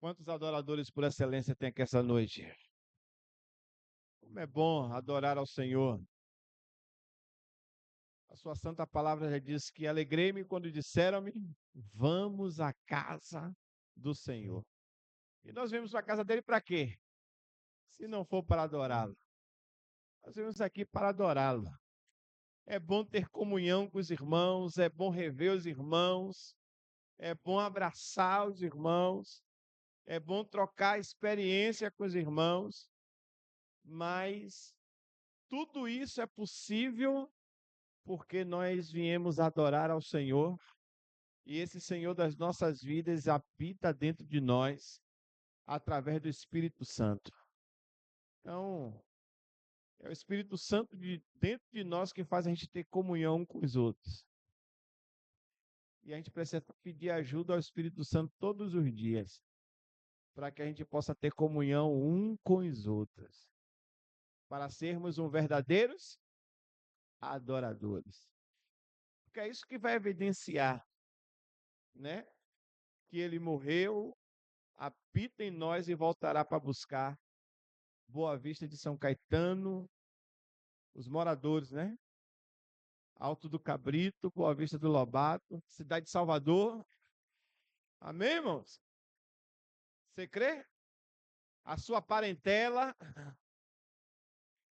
Quantos adoradores por excelência tem aqui essa noite? Como é bom adorar ao Senhor. A sua santa palavra já diz que alegrei-me quando disseram-me, vamos à casa do Senhor. E nós vamos à casa dele para quê? Se não for para adorá-lo. Nós vamos aqui para adorá-lo. É bom ter comunhão com os irmãos, é bom rever os irmãos, é bom abraçar os irmãos, é bom trocar experiência com os irmãos, mas tudo isso é possível porque nós viemos adorar ao Senhor e esse Senhor das nossas vidas habita dentro de nós através do Espírito Santo. Então, é o Espírito Santo dentro de nós que faz a gente ter comunhão com os outros. E a gente precisa pedir ajuda ao Espírito Santo todos os dias, para que a gente possa ter comunhão um com os outros, para sermos verdadeiros adoradores. Porque é isso que vai evidenciar, né? Que ele morreu, habita em nós e voltará para buscar Boa Vista de São Caetano, os moradores, né? Alto do Cabrito, Boa Vista do Lobato, cidade de Salvador. Amém, irmãos? Você crê? A sua parentela.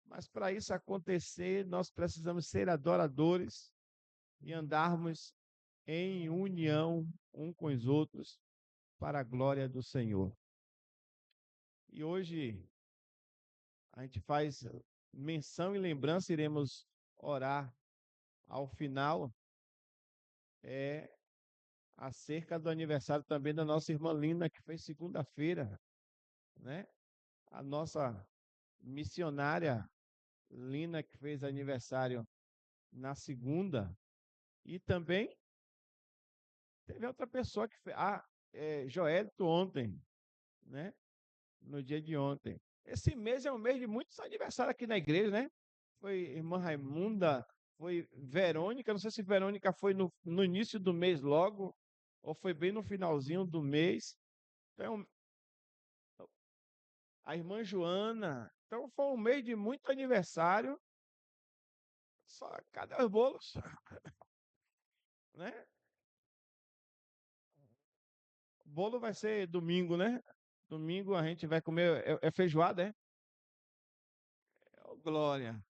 Mas para isso acontecer, nós precisamos ser adoradores e andarmos em união um com os outros para a glória do Senhor. E hoje a gente faz menção e lembrança, iremos orar ao final, acerca do aniversário também da nossa irmã Lina, que fez segunda-feira, né? A nossa missionária Lina, que fez aniversário na segunda, e também teve outra pessoa que fez, Joelito ontem, né? No dia de ontem. Esse mês é um mês de muitos aniversários aqui na igreja, né? Foi irmã Raimunda, foi Verônica, não sei se Verônica foi no início do mês logo, ou foi bem no finalzinho do mês. Então, a irmã Joana. Então, foi um mês de muito aniversário. Só, cadê os bolos? Né? O bolo vai ser domingo, né? Domingo a gente vai comer, é feijoada, é? Glória.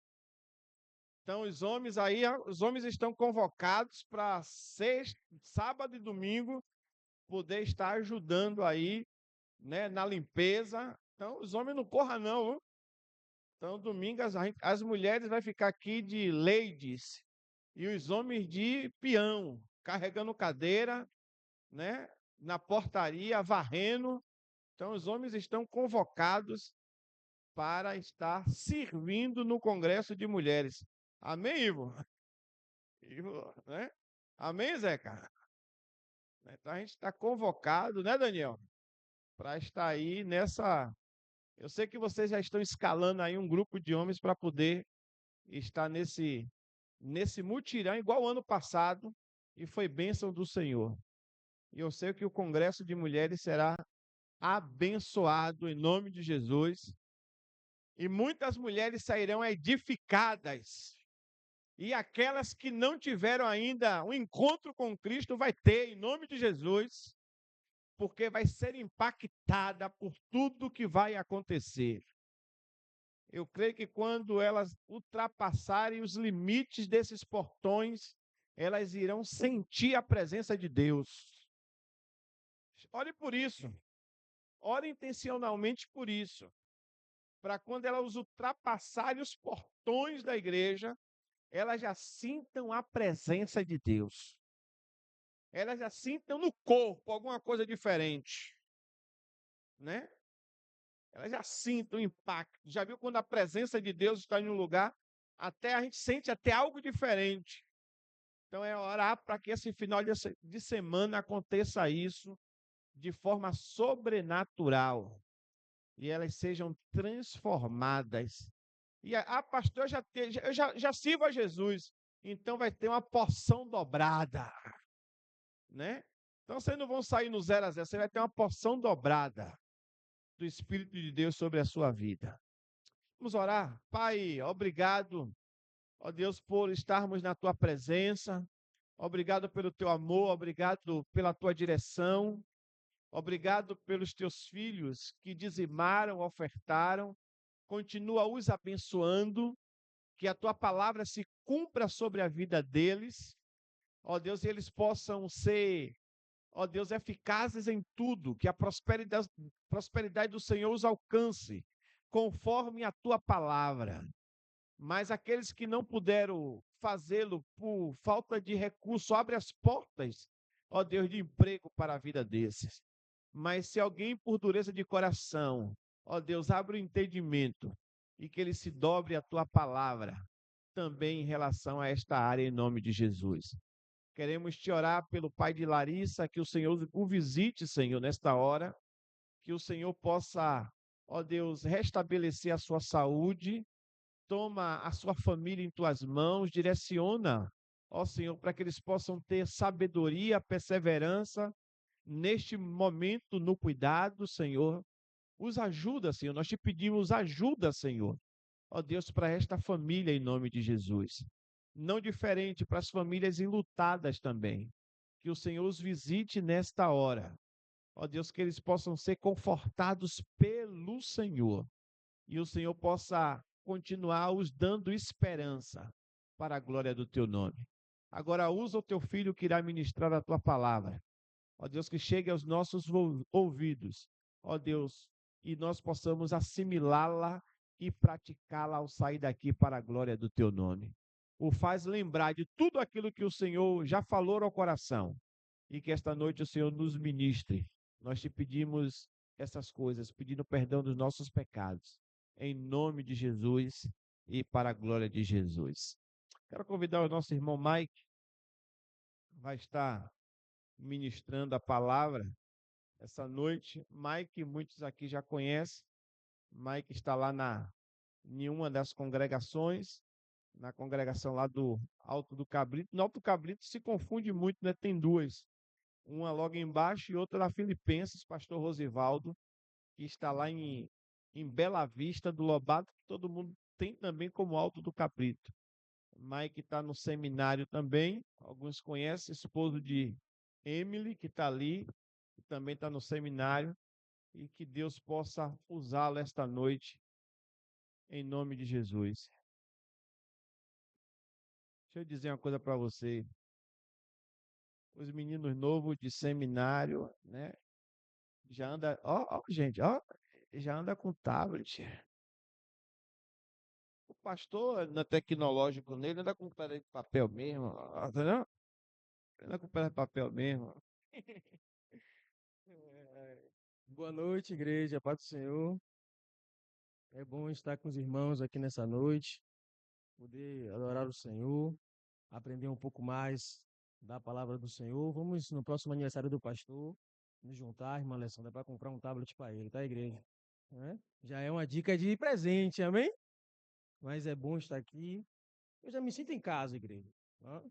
Então, os homens estão convocados para sexta, sábado e domingo poder estar ajudando aí, né, na limpeza. Então, os homens não corram não, viu? Então, domingo as mulheres vai ficar aqui de ladies e os homens de peão, carregando cadeira, né, na portaria, varrendo. Então, os homens estão convocados para estar servindo no Congresso de Mulheres. Amém, Ivo? Ivo, né? Amém, Zeca? Então, a gente está convocado, né, Daniel? Para estar aí nessa. Eu sei que vocês já estão escalando aí um grupo de homens para poder estar nesse mutirão, igual ano passado, e foi bênção do Senhor. E eu sei que o Congresso de Mulheres será abençoado em nome de Jesus. E muitas mulheres sairão edificadas. E aquelas que não tiveram ainda um encontro com Cristo vai ter em nome de Jesus, porque vai ser impactada por tudo que vai acontecer. Eu creio que quando elas ultrapassarem os limites desses portões, elas irão sentir a presença de Deus. Ore por isso. Ore intencionalmente por isso. Para quando elas ultrapassarem os portões da igreja, elas já sintam a presença de Deus. Elas já sintam no corpo alguma coisa diferente. Né? Elas já sintam o impacto. Já viu quando a presença de Deus está em um lugar? Até a gente sente até algo diferente. Então é orar para que esse final de semana aconteça isso de forma sobrenatural. E elas sejam transformadas. E pastor, eu já sirvo a Jesus. Então vai ter uma porção dobrada. Né? Então vocês não vão sair no 0 a 0, você vai ter uma porção dobrada do Espírito de Deus sobre a sua vida. Vamos orar? Pai, obrigado, ó Deus, por estarmos na tua presença. Obrigado pelo teu amor, obrigado pela tua direção. Obrigado pelos teus filhos que dizimaram, ofertaram. Continua os abençoando, que a tua palavra se cumpra sobre a vida deles. Ó Deus, e eles possam ser, ó Deus, eficazes em tudo, que a prosperidade do Senhor os alcance, conforme a tua palavra. Mas aqueles que não puderam fazê-lo por falta de recurso, abre as portas, ó Deus, de emprego para a vida desses. Mas se alguém por dureza de coração, ó Deus, abre o entendimento e que ele se dobre à tua palavra, também em relação a esta área, em nome de Jesus. Queremos te orar pelo pai de Larissa, que o Senhor o visite, Senhor, nesta hora, que o Senhor possa, ó Deus, restabelecer a sua saúde, toma a sua família em tuas mãos, direciona, ó Senhor, para que eles possam ter sabedoria, perseverança neste momento no cuidado, Senhor. Os ajuda, Senhor. Nós te pedimos ajuda, Senhor. Ó Deus, para esta família em nome de Jesus. Não diferente para as famílias enlutadas também. Que o Senhor os visite nesta hora. Ó Deus, que eles possam ser confortados pelo Senhor. E o Senhor possa continuar os dando esperança para a glória do teu nome. Agora usa o teu filho que irá ministrar a tua palavra. Ó Deus, que chegue aos nossos ouvidos. Ó Deus, e nós possamos assimilá-la e praticá-la ao sair daqui para a glória do teu nome. O faz lembrar de tudo aquilo que o Senhor já falou ao coração. E que esta noite o Senhor nos ministre. Nós te pedimos essas coisas, pedindo perdão dos nossos pecados. Em nome de Jesus e para a glória de Jesus. Quero convidar o nosso irmão Mike, vai estar ministrando a palavra essa noite. Mike, muitos aqui já conhecem. Mike está lá em uma das congregações, na congregação lá do Alto do Cabrito. No Alto do Cabrito se confunde muito, né? Tem duas. Uma logo embaixo e outra na Filipenses, pastor Rosivaldo, que está lá em Bela Vista do Lobato, que todo mundo tem também como Alto do Cabrito. Mike está no seminário também, alguns conhecem, esposo de Emily, que está ali, que também está no seminário, e que Deus possa usá-lo esta noite, em nome de Jesus. Deixa eu dizer uma coisa para você. Os meninos novos de seminário, né? Já anda, gente, já anda com tablet. O pastor, na tecnológico nele, anda com pedra de papel mesmo, entendeu? Anda com pedra de papel mesmo. Boa noite, igreja, paz do Senhor. É bom estar com os irmãos aqui nessa noite, poder adorar o Senhor, aprender um pouco mais da palavra do Senhor. Vamos, no próximo aniversário do pastor, nos juntar, irmã Alessandra, para comprar um tablet para ele, tá, igreja? Né? Já é uma dica de presente, amém? Mas é bom estar aqui. Eu já me sinto em casa, igreja. Tá?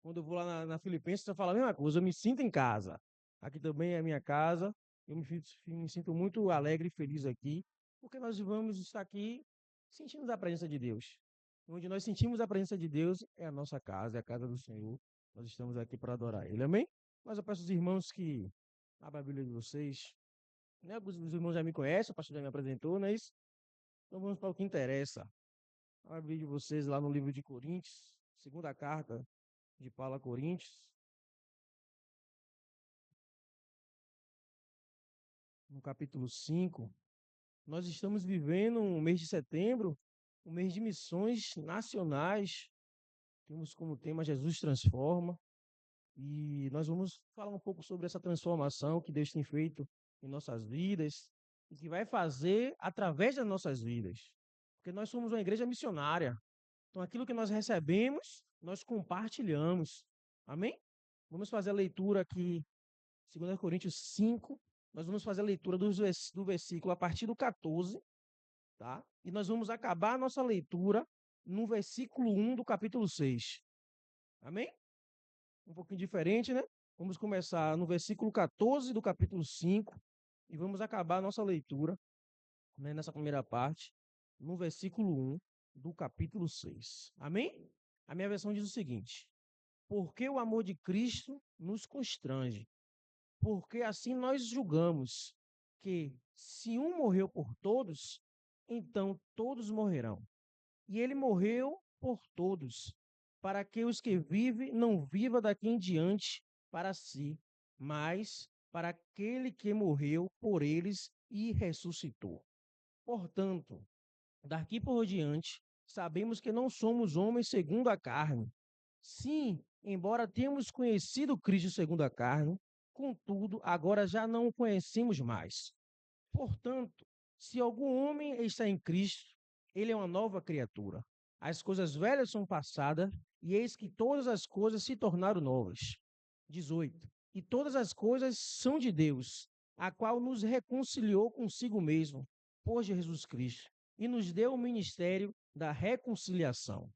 Quando eu vou lá na Filipenses, eu falo a mesma coisa, eu me sinto em casa. Aqui também é a minha casa. Eu me sinto muito alegre e feliz aqui, porque nós vamos estar aqui sentindo a presença de Deus. Onde nós sentimos a presença de Deus é a nossa casa, é a casa do Senhor. Nós estamos aqui para adorar Ele, amém? Mas eu peço aos irmãos que abram a Bíblia de vocês. Né? Os irmãos já me conhecem, o pastor já me apresentou, não é isso? Então vamos para o que interessa. Abra a Bíblia de vocês lá no livro de Coríntios, segunda carta de Paulo a Coríntios, no capítulo 5. Nós estamos vivendo um mês de setembro, um mês de missões nacionais. Temos como tema Jesus transforma. E nós vamos falar um pouco sobre essa transformação que Deus tem feito em nossas vidas e que vai fazer através das nossas vidas. Porque nós somos uma igreja missionária. Então, aquilo que nós recebemos, nós compartilhamos. Amém? Vamos fazer a leitura aqui, 2 Coríntios 5. Nós vamos fazer a leitura do versículo a partir do 14, tá? E nós vamos acabar a nossa leitura no versículo 1 do capítulo 6. Amém? Um pouquinho diferente, né? Vamos começar no versículo 14 do capítulo 5 e vamos acabar a nossa leitura, né, nessa primeira parte, no versículo 1 do capítulo 6. Amém? A minha versão diz o seguinte: porque o amor de Cristo nos constrange, porque assim nós julgamos que se um morreu por todos, então todos morrerão. E ele morreu por todos, para que os que vivem não vivam daqui em diante para si, mas para aquele que morreu por eles e ressuscitou. Portanto, daqui por diante, sabemos que não somos homens segundo a carne. Sim, embora tenhamos conhecido Cristo segundo a carne, contudo, agora já não o conhecemos mais. Portanto, se algum homem está em Cristo, ele é uma nova criatura. As coisas velhas são passadas, e eis que todas as coisas se tornaram novas. 18. E todas as coisas são de Deus, a qual nos reconciliou consigo mesmo, por Jesus Cristo, e nos deu o ministério da reconciliação.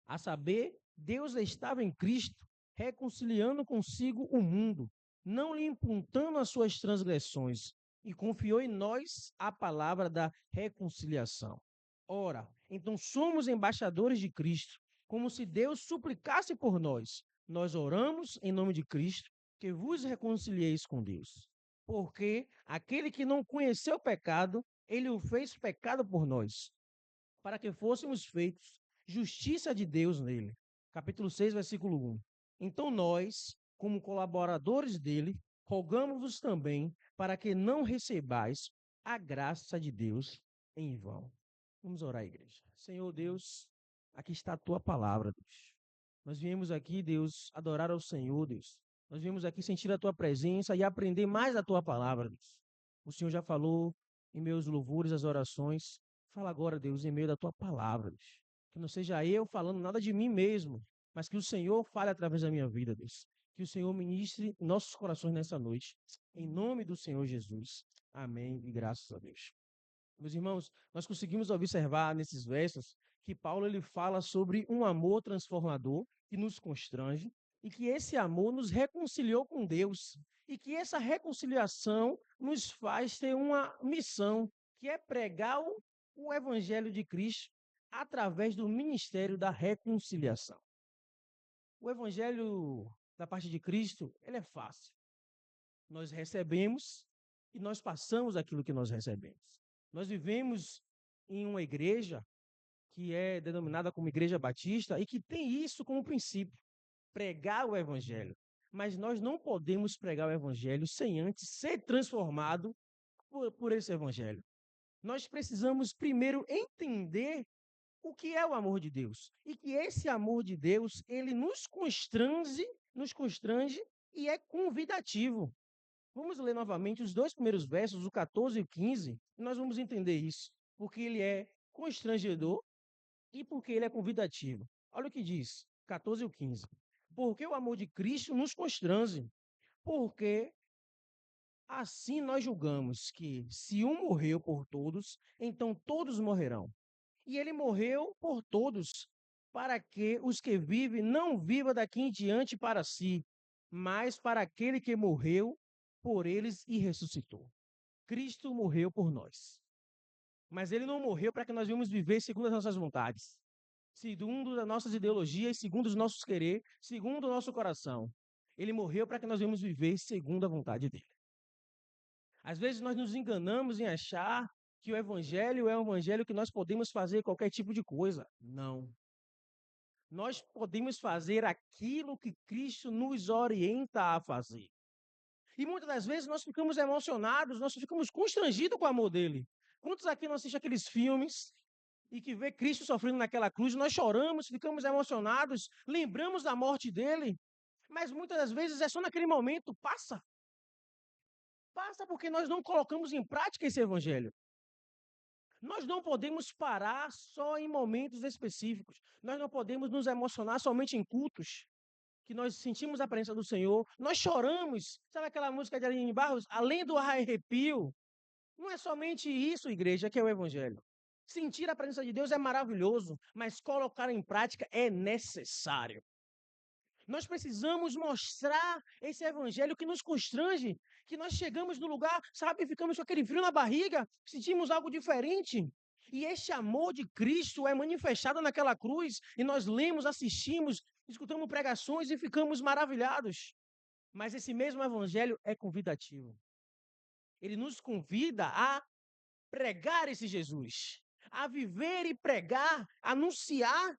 A saber, Deus estava em Cristo, reconciliando consigo o mundo, não lhe imputando as suas transgressões, e confiou em nós a palavra da reconciliação. Ora, então somos embaixadores de Cristo, como se Deus suplicasse por nós. Nós oramos em nome de Cristo, que vos reconcilieis com Deus. Porque aquele que não conheceu o pecado, ele o fez pecado por nós, para que fôssemos feitos justiça de Deus nele. Capítulo 6, versículo 1. Então nós, como colaboradores dele, rogamos-vos também para que não recebais a graça de Deus em vão. Vamos orar, igreja. Senhor Deus, aqui está a tua palavra, Deus. Nós viemos aqui, Deus, adorar ao Senhor, Deus. Nós viemos aqui sentir a tua presença e aprender mais da tua palavra, Deus. O Senhor já falou em meus louvores, as orações. Fala agora, Deus, em meio da tua palavra, Deus. Que não seja eu falando nada de mim mesmo, mas que o Senhor fale através da minha vida, Deus. Que o Senhor ministre nossos corações nessa noite. Em nome do Senhor Jesus. Amém e graças a Deus. Meus irmãos, nós conseguimos observar nesses versos que Paulo ele fala sobre um amor transformador que nos constrange e que esse amor nos reconciliou com Deus e que essa reconciliação nos faz ter uma missão, que é pregar o evangelho de Cristo através do ministério da reconciliação. O evangelho da parte de Cristo, ele é fácil. Nós recebemos e nós passamos aquilo que nós recebemos. Nós vivemos em uma igreja que é denominada como Igreja Batista e que tem isso como princípio, pregar o evangelho. Mas nós não podemos pregar o evangelho sem antes ser transformado por esse evangelho. Nós precisamos primeiro entender o que é o amor de Deus e que esse amor de Deus, ele nos constrange e é convidativo. Vamos ler novamente os dois primeiros versos, o 14 e o 15, e nós vamos entender isso, porque ele é constrangedor e porque ele é convidativo. Olha o que diz, 14 e o 15. Porque o amor de Cristo nos constrange, porque assim nós julgamos que se um morreu por todos, então todos morrerão. E ele morreu por todos, para que os que vivem não vivam daqui em diante para si, mas para aquele que morreu por eles e ressuscitou. Cristo morreu por nós. Mas ele não morreu para que nós venhamos viver segundo as nossas vontades, segundo as nossas ideologias, segundo os nossos querer, segundo o nosso coração. Ele morreu para que nós venhamos viver segundo a vontade dele. Às vezes nós nos enganamos em achar que o evangelho é um evangelho que nós podemos fazer qualquer tipo de coisa. Não. Nós podemos fazer aquilo que Cristo nos orienta a fazer. E muitas das vezes nós ficamos emocionados, nós ficamos constrangidos com o amor dele. Quantos aqui não assistem aqueles filmes e que vê Cristo sofrendo naquela cruz, nós choramos, ficamos emocionados, lembramos da morte dele, mas muitas das vezes é só naquele momento, passa. Passa porque nós não colocamos em prática esse evangelho. Nós não podemos parar só em momentos específicos. Nós não podemos nos emocionar somente em cultos, que nós sentimos a presença do Senhor. Nós choramos. Sabe aquela música de Aline Barros? Além do arrepio. Não é somente isso, igreja, que é o evangelho. Sentir a presença de Deus é maravilhoso, mas colocar em prática é necessário. Nós precisamos mostrar esse evangelho que nos constrange, que nós chegamos no lugar, sabe, ficamos com aquele frio na barriga, sentimos algo diferente. E este amor de Cristo é manifestado naquela cruz, e nós lemos, assistimos, escutamos pregações e ficamos maravilhados. Mas esse mesmo evangelho é convidativo. Ele nos convida a pregar esse Jesus, a viver e pregar, anunciar,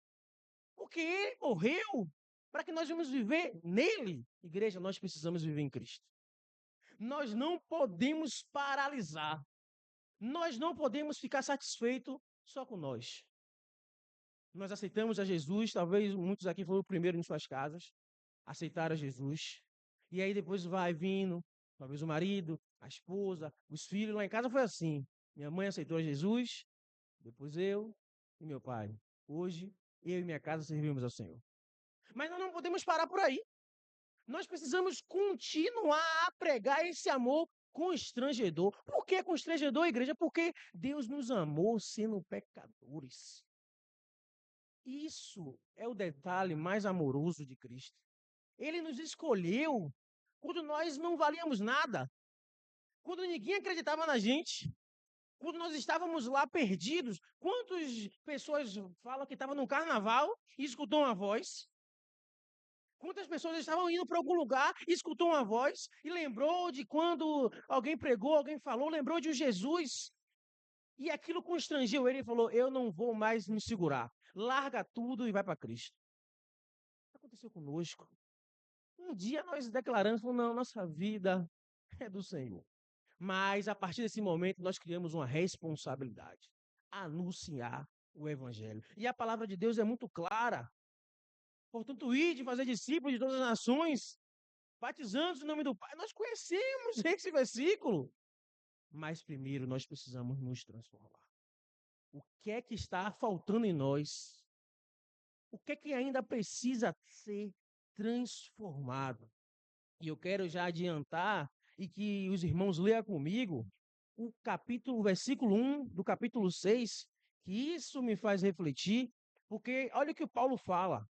porque ele morreu para que nós vamos viver nele. Igreja, nós precisamos viver em Cristo. Nós não podemos paralisar. Nós não podemos ficar satisfeitos só com nós. Nós aceitamos a Jesus, talvez muitos aqui foram o primeiro em suas casas, aceitaram a Jesus. E aí depois vai vindo, talvez o marido, a esposa, os filhos. Lá em casa foi assim. Minha mãe aceitou a Jesus, depois eu e meu pai. Hoje, eu e minha casa servimos ao Senhor. Mas nós não podemos parar por aí. Nós precisamos continuar a pregar esse amor constrangedor. Por que constrangedor, igreja? Porque Deus nos amou sendo pecadores. Isso é o detalhe mais amoroso de Cristo. Ele nos escolheu quando nós não valíamos nada, quando ninguém acreditava na gente, quando nós estávamos lá perdidos. Quantas pessoas falam que estavam no carnaval e escutou uma voz? Quantas pessoas estavam indo para algum lugar, escutou uma voz e lembrou de quando alguém pregou, alguém falou, lembrou de um Jesus. E aquilo constrangeu ele e falou: eu não vou mais me segurar. Larga tudo e vai para Cristo. O que aconteceu conosco? Um dia nós declaramos, não, nossa vida é do Senhor. Mas a partir desse momento nós criamos uma responsabilidade: anunciar o Evangelho. E a palavra de Deus é muito clara. Portanto, ide fazer discípulos de todas as nações, batizando-os em nome do Pai. Nós conhecemos esse versículo. Mas primeiro nós precisamos nos transformar. O que é que está faltando em nós? O que é que ainda precisa ser transformado? E eu quero já adiantar e que os irmãos leiam comigo o versículo 1 do capítulo 6, que isso me faz refletir, porque olha o que o Paulo fala.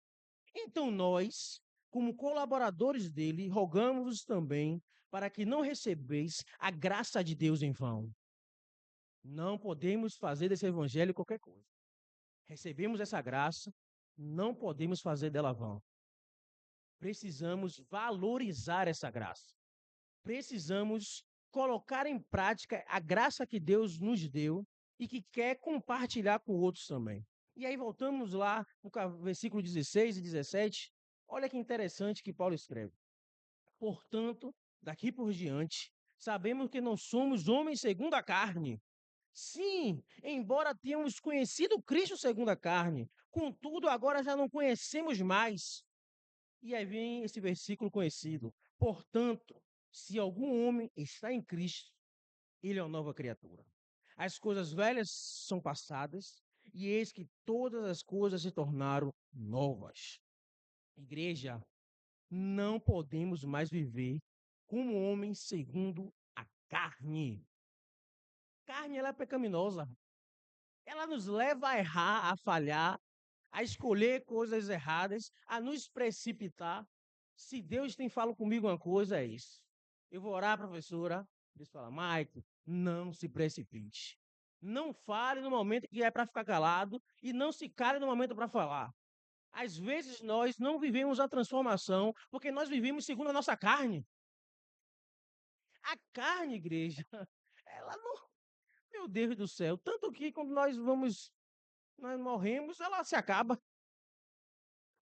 Então nós, como colaboradores dele, rogamos-vos também para que não recebeis a graça de Deus em vão. Não podemos fazer desse evangelho qualquer coisa. Recebemos essa graça, não podemos fazer dela vão. Precisamos valorizar essa graça. Precisamos colocar em prática a graça que Deus nos deu e que quer compartilhar com outros também. E aí voltamos lá no versículo 16 e 17. Olha que interessante que Paulo escreve. Portanto, daqui por diante, sabemos que não somos homens segundo a carne. Sim, embora tenhamos conhecido Cristo segundo a carne, contudo agora já não conhecemos mais. E aí vem esse versículo conhecido. Portanto, se algum homem está em Cristo, ele é uma nova criatura. As coisas velhas são passadas, e eis que todas as coisas se tornaram novas. Igreja, não podemos mais viver como homens segundo a carne. Carne, ela é pecaminosa. Ela nos leva a errar, a falhar, a escolher coisas erradas, a nos precipitar. Se Deus tem falado comigo uma coisa, é isso. Eu vou orar, professora. Deus fala: Maico, não se precipite. Não fale no momento que é para ficar calado e não se cale no momento para falar. Às vezes nós não vivemos a transformação porque nós vivemos segundo a nossa carne. A carne, igreja, ela não. Meu Deus do céu, tanto que quando nós morremos, ela se acaba.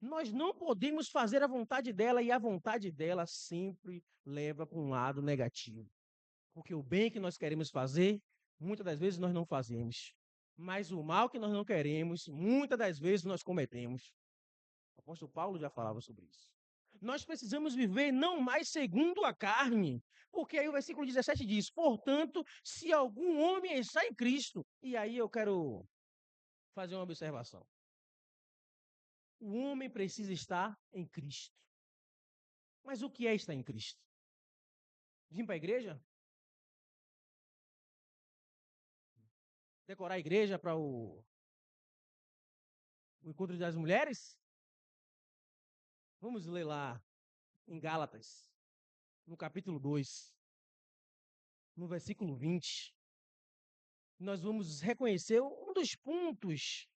Nós não podemos fazer a vontade dela e a vontade dela sempre leva para um lado negativo. Porque o bem que nós queremos fazer, muitas das vezes nós não fazemos. Mas o mal que nós não queremos, muitas das vezes nós cometemos. O apóstolo Paulo já falava sobre isso. Nós precisamos viver não mais segundo a carne, porque aí o versículo 17 diz: portanto, se algum homem está em Cristo, e aí eu quero fazer uma observação. O homem precisa estar em Cristo. Mas o que é estar em Cristo? Vim para a igreja? Decorar a igreja para o encontro das mulheres? Vamos ler lá em Gálatas, no capítulo 2, no versículo 20. Nós vamos reconhecer um dos pontos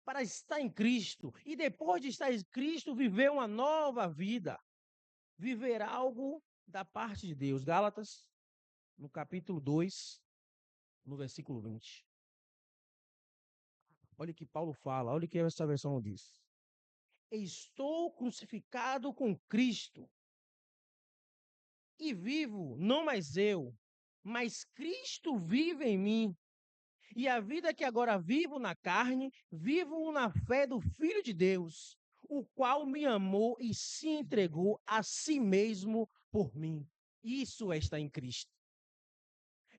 para estar em Cristo e depois de estar em Cristo viver uma nova vida, viver algo da parte de Deus. Gálatas, no capítulo 2, no versículo 20. Olha o que Paulo fala, olha o que essa versão diz. Estou crucificado com Cristo e vivo, não mais eu, mas Cristo vive em mim. E a vida que agora vivo na carne, vivo na fé do Filho de Deus, o qual me amou e se entregou a si mesmo por mim. Isso é estar em Cristo.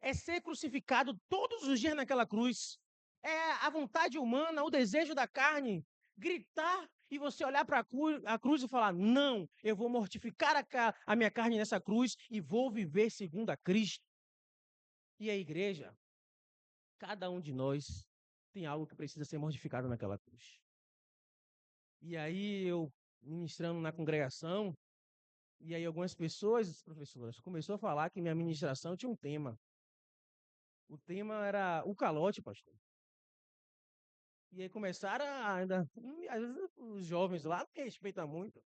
É ser crucificado todos os dias naquela cruz. É a vontade humana, o desejo da carne, gritar e você olhar para a cruz e falar: não, eu vou mortificar a minha carne nessa cruz e vou viver segundo a Cristo. E a igreja, cada um de nós tem algo que precisa ser mortificado naquela cruz. E aí eu, ministrando na congregação, e aí algumas pessoas, professoras, começou a falar que minha ministração tinha um tema. O tema era o calote, pastor. E aí começaram a ainda, às vezes os jovens lá não me respeitam muito,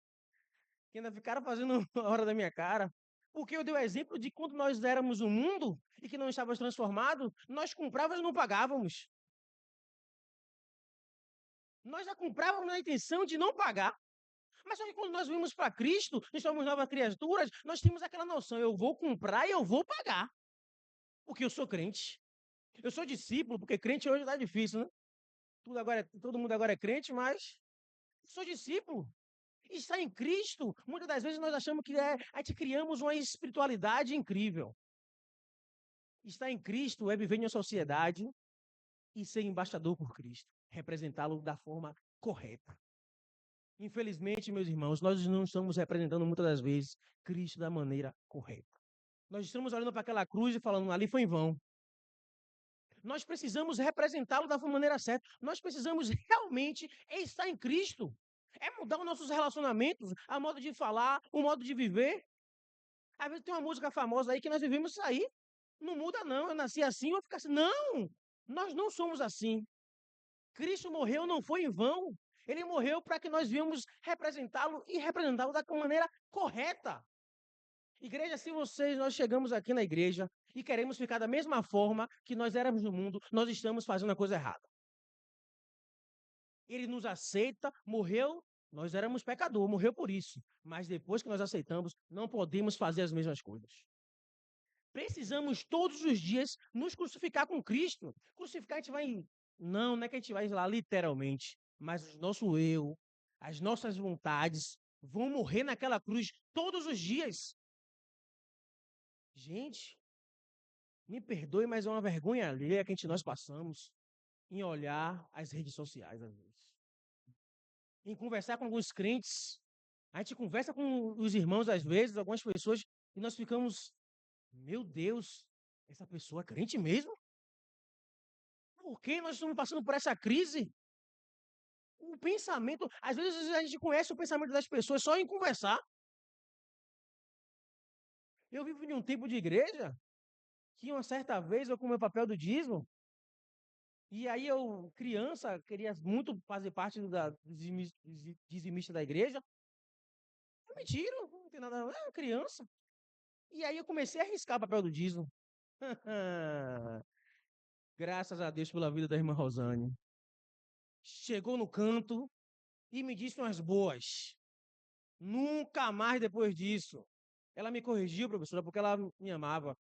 que ainda ficaram fazendo a hora da minha cara. Porque eu dei o exemplo de quando nós éramos um mundo e que não estávamos transformados, nós comprávamos e não pagávamos. Nós já comprávamos na intenção de não pagar. Mas só que quando nós vimos para Cristo, nós somos novas criaturas, nós temos aquela noção, eu vou comprar e eu vou pagar. Porque eu sou crente. Eu sou discípulo, porque crente hoje está difícil, né? Todo mundo agora é crente, mas eu sou discípulo. Estar em Cristo, muitas das vezes nós achamos que a gente criamos uma espiritualidade incrível. Estar em Cristo é viver em uma sociedade e ser embaixador por Cristo, representá-lo da forma correta. Infelizmente, meus irmãos, nós não estamos representando muitas das vezes Cristo da maneira correta. Nós estamos olhando para aquela cruz e falando, ali foi em vão. Nós precisamos representá-lo da maneira certa. Nós precisamos realmente estar em Cristo. É mudar os nossos relacionamentos, a modo de falar, o modo de viver. Às vezes tem uma música famosa aí que nós vivemos isso aí. Não muda não, eu nasci assim, eu vou ficar assim. Não, nós não somos assim. Cristo morreu não foi em vão. Ele morreu para que nós viemos representá-lo e representá-lo da maneira correta. Igreja, se nós chegamos aqui na igreja e queremos ficar da mesma forma que nós éramos no mundo, nós estamos fazendo a coisa errada. Ele nos aceita, morreu, nós éramos pecador, morreu por isso. Mas depois que nós aceitamos, não podemos fazer as mesmas coisas. Precisamos todos os dias nos crucificar com Cristo. Crucificar a gente vai. Não é que a gente vai lá literalmente, mas o nosso eu, as nossas vontades vão morrer naquela cruz todos os dias. Gente, me perdoe, mas é uma vergonha alheia que nós passamos em olhar as redes sociais, às vezes. Em conversar com alguns crentes. A gente conversa com os irmãos, às vezes, algumas pessoas, e nós ficamos, meu Deus, essa pessoa é crente mesmo? Por que nós estamos passando por essa crise? O pensamento, às vezes a gente conhece o pensamento das pessoas só em conversar. Eu vivo em um tipo de igreja que uma certa vez eu com o meu papel do dízimo, e aí eu, criança, queria muito fazer parte da dizimista da igreja. É mentira, não tem nada, é criança. E aí eu comecei a arriscar o papel do dízimo. Graças a Deus pela vida da irmã Rosane. Chegou no canto e me disse umas boas. Nunca mais depois disso. Ela me corrigiu, professora, porque ela me amava.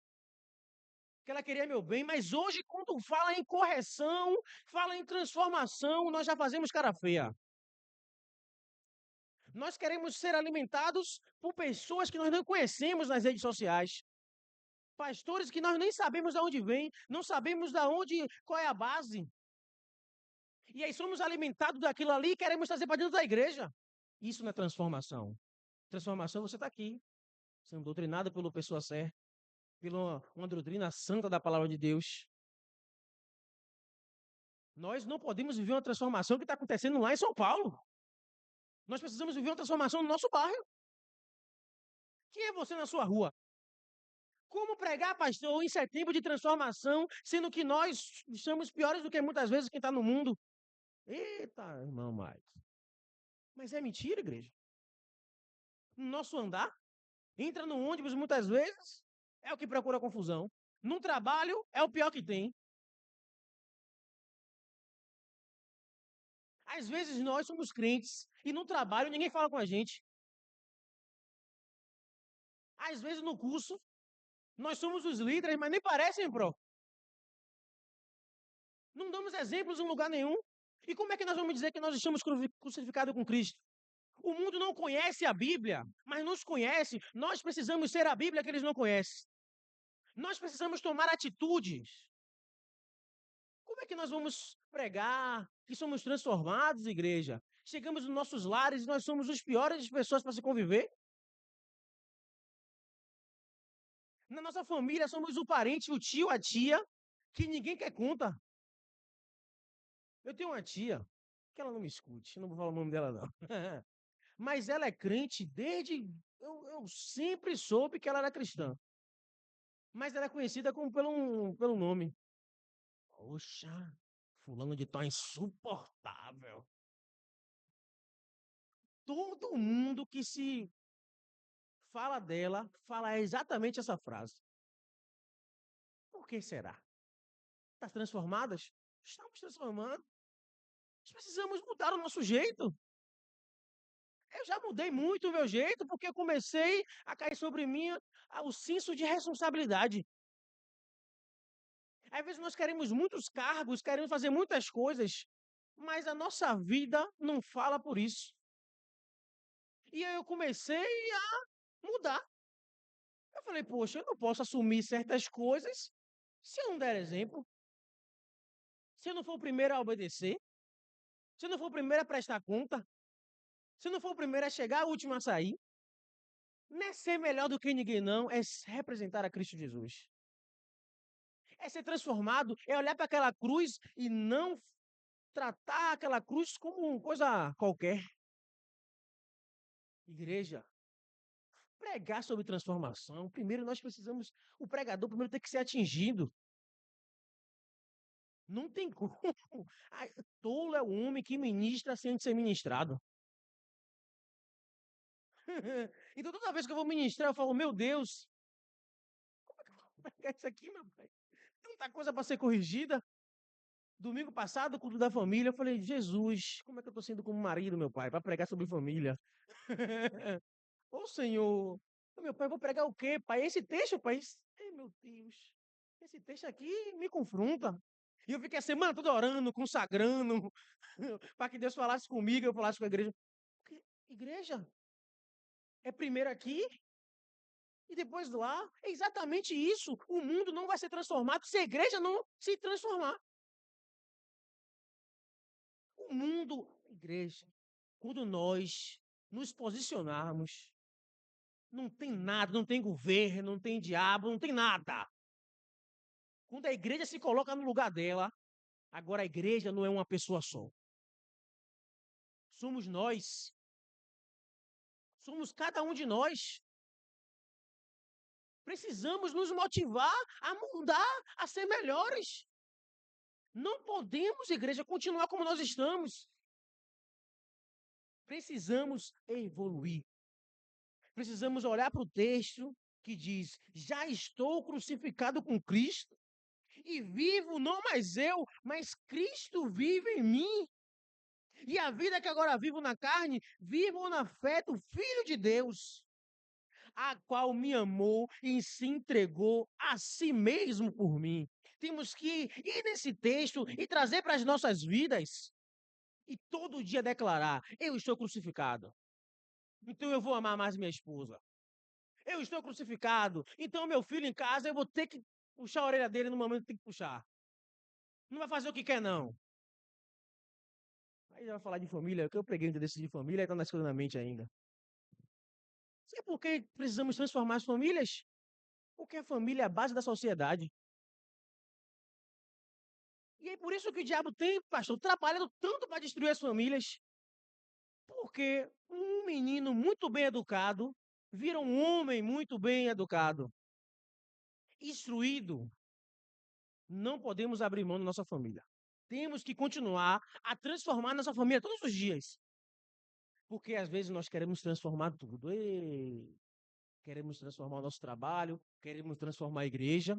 Porque ela queria meu bem, mas hoje, quando fala em correção, fala em transformação, nós já fazemos cara feia. Nós queremos ser alimentados por pessoas que nós não conhecemos nas redes sociais. Pastores que nós nem sabemos de onde vêm, não sabemos de onde, qual é a base. E aí somos alimentados daquilo ali e queremos trazer para dentro da igreja. Isso não é transformação. Transformação, você está aqui, sendo doutrinado pela pessoa certa, pela uma doutrina santa da palavra de Deus. Nós não podemos viver uma transformação que está acontecendo lá em São Paulo. Nós precisamos viver uma transformação no nosso bairro. Quem é você na sua rua? Como pregar, pastor, em setembro de transformação, sendo que nós somos piores do que muitas vezes quem está no mundo? Eita, irmão Mike. Mas é mentira, igreja. No nosso andar, entra no ônibus muitas vezes, é o que procura confusão. No trabalho, é o pior que tem. Às vezes nós somos crentes e no trabalho ninguém fala com a gente. Às vezes no curso, nós somos os líderes, mas nem parecem, bro. Não damos exemplos em lugar nenhum. E como é que nós vamos dizer que nós estamos crucificados com Cristo? O mundo não conhece a Bíblia, mas nos conhece. Nós precisamos ser a Bíblia que eles não conhecem. Nós precisamos tomar atitudes. Como é que nós vamos pregar que somos transformados, igreja? Chegamos nos nossos lares e nós somos os piores pessoas para se conviver? Na nossa família somos o parente, o tio, a tia, que ninguém quer conta. Eu tenho uma tia, que ela não me escute, não vou falar o nome dela não. Mas ela é crente desde... Eu sempre soube que ela era cristã. Mas ela é conhecida como pelo nome. Poxa, fulano de tal é insuportável. Todo mundo que se fala dela, fala exatamente essa frase. Por que será? Está transformadas? Estamos transformando. Nós precisamos mudar o nosso jeito. Eu já mudei muito o meu jeito, porque eu comecei a cair sobre mim o senso de responsabilidade. Às vezes nós queremos muitos cargos, queremos fazer muitas coisas, mas a nossa vida não fala por isso. E aí eu comecei a mudar. Eu falei, poxa, eu não posso assumir certas coisas se eu não der exemplo. Se eu não for o primeiro a obedecer. Se eu não for o primeiro a prestar conta. Se eu não for o primeiro a chegar, o último a sair. Não é ser melhor do que ninguém, não. É representar a Cristo Jesus. É ser transformado, é olhar para aquela cruz e não tratar aquela cruz como coisa qualquer. Igreja, pregar sobre transformação, primeiro nós precisamos, o pregador primeiro tem que ser atingido. Não tem como. Ai, tolo é o homem que ministra sem ser ministrado. Então toda vez que eu vou ministrar, eu falo, meu Deus, como é que eu vou pregar isso aqui, meu pai? Tanta coisa para ser corrigida. Domingo passado, culto da família, eu falei, Jesus, como é que eu estou sendo como marido, meu pai, para pregar sobre família? Ô Senhor, meu pai, eu vou pregar o quê, pai? Esse texto, pai? Ai, meu Deus, esse texto aqui me confronta. E eu fiquei a semana toda orando, consagrando, para que Deus falasse comigo, eu falasse com a igreja. Igreja, é primeiro aqui e depois lá. É exatamente isso. O mundo não vai ser transformado se a igreja não se transformar. O mundo, igreja, quando nós nos posicionarmos, não tem nada, não tem governo, não tem diabo, não tem nada. Quando a igreja se coloca no lugar dela, agora a igreja não é uma pessoa só. Somos nós. Somos cada um de nós. Precisamos nos motivar a mudar, a ser melhores. Não podemos, igreja, continuar como nós estamos. Precisamos evoluir. Precisamos olhar para o texto que diz: já estou crucificado com Cristo e vivo não mais eu, mas Cristo vive em mim. E a vida que agora vivo na carne, vivo na fé do Filho de Deus, a qual me amou e se entregou a si mesmo por mim. Temos que ir nesse texto e trazer para as nossas vidas e todo dia declarar: eu estou crucificado, então eu vou amar mais minha esposa. Eu estou crucificado, então meu filho em casa eu vou ter que puxar a orelha dele no momento que tem que puxar. Não vai fazer o que quer, não. Aí já vai falar de família, que eu preguei desse de família, está nas coisas na mente ainda. Sabe por que precisamos transformar as famílias? Porque a família é a base da sociedade. E é por isso que o diabo tem, pastor, trabalhando tanto para destruir as famílias. Porque um menino muito bem educado vira um homem muito bem educado. Instruído, não podemos abrir mão da nossa família. Temos que continuar a transformar nossa família todos os dias. Porque às vezes nós queremos transformar tudo. Queremos transformar o nosso trabalho, queremos transformar a igreja,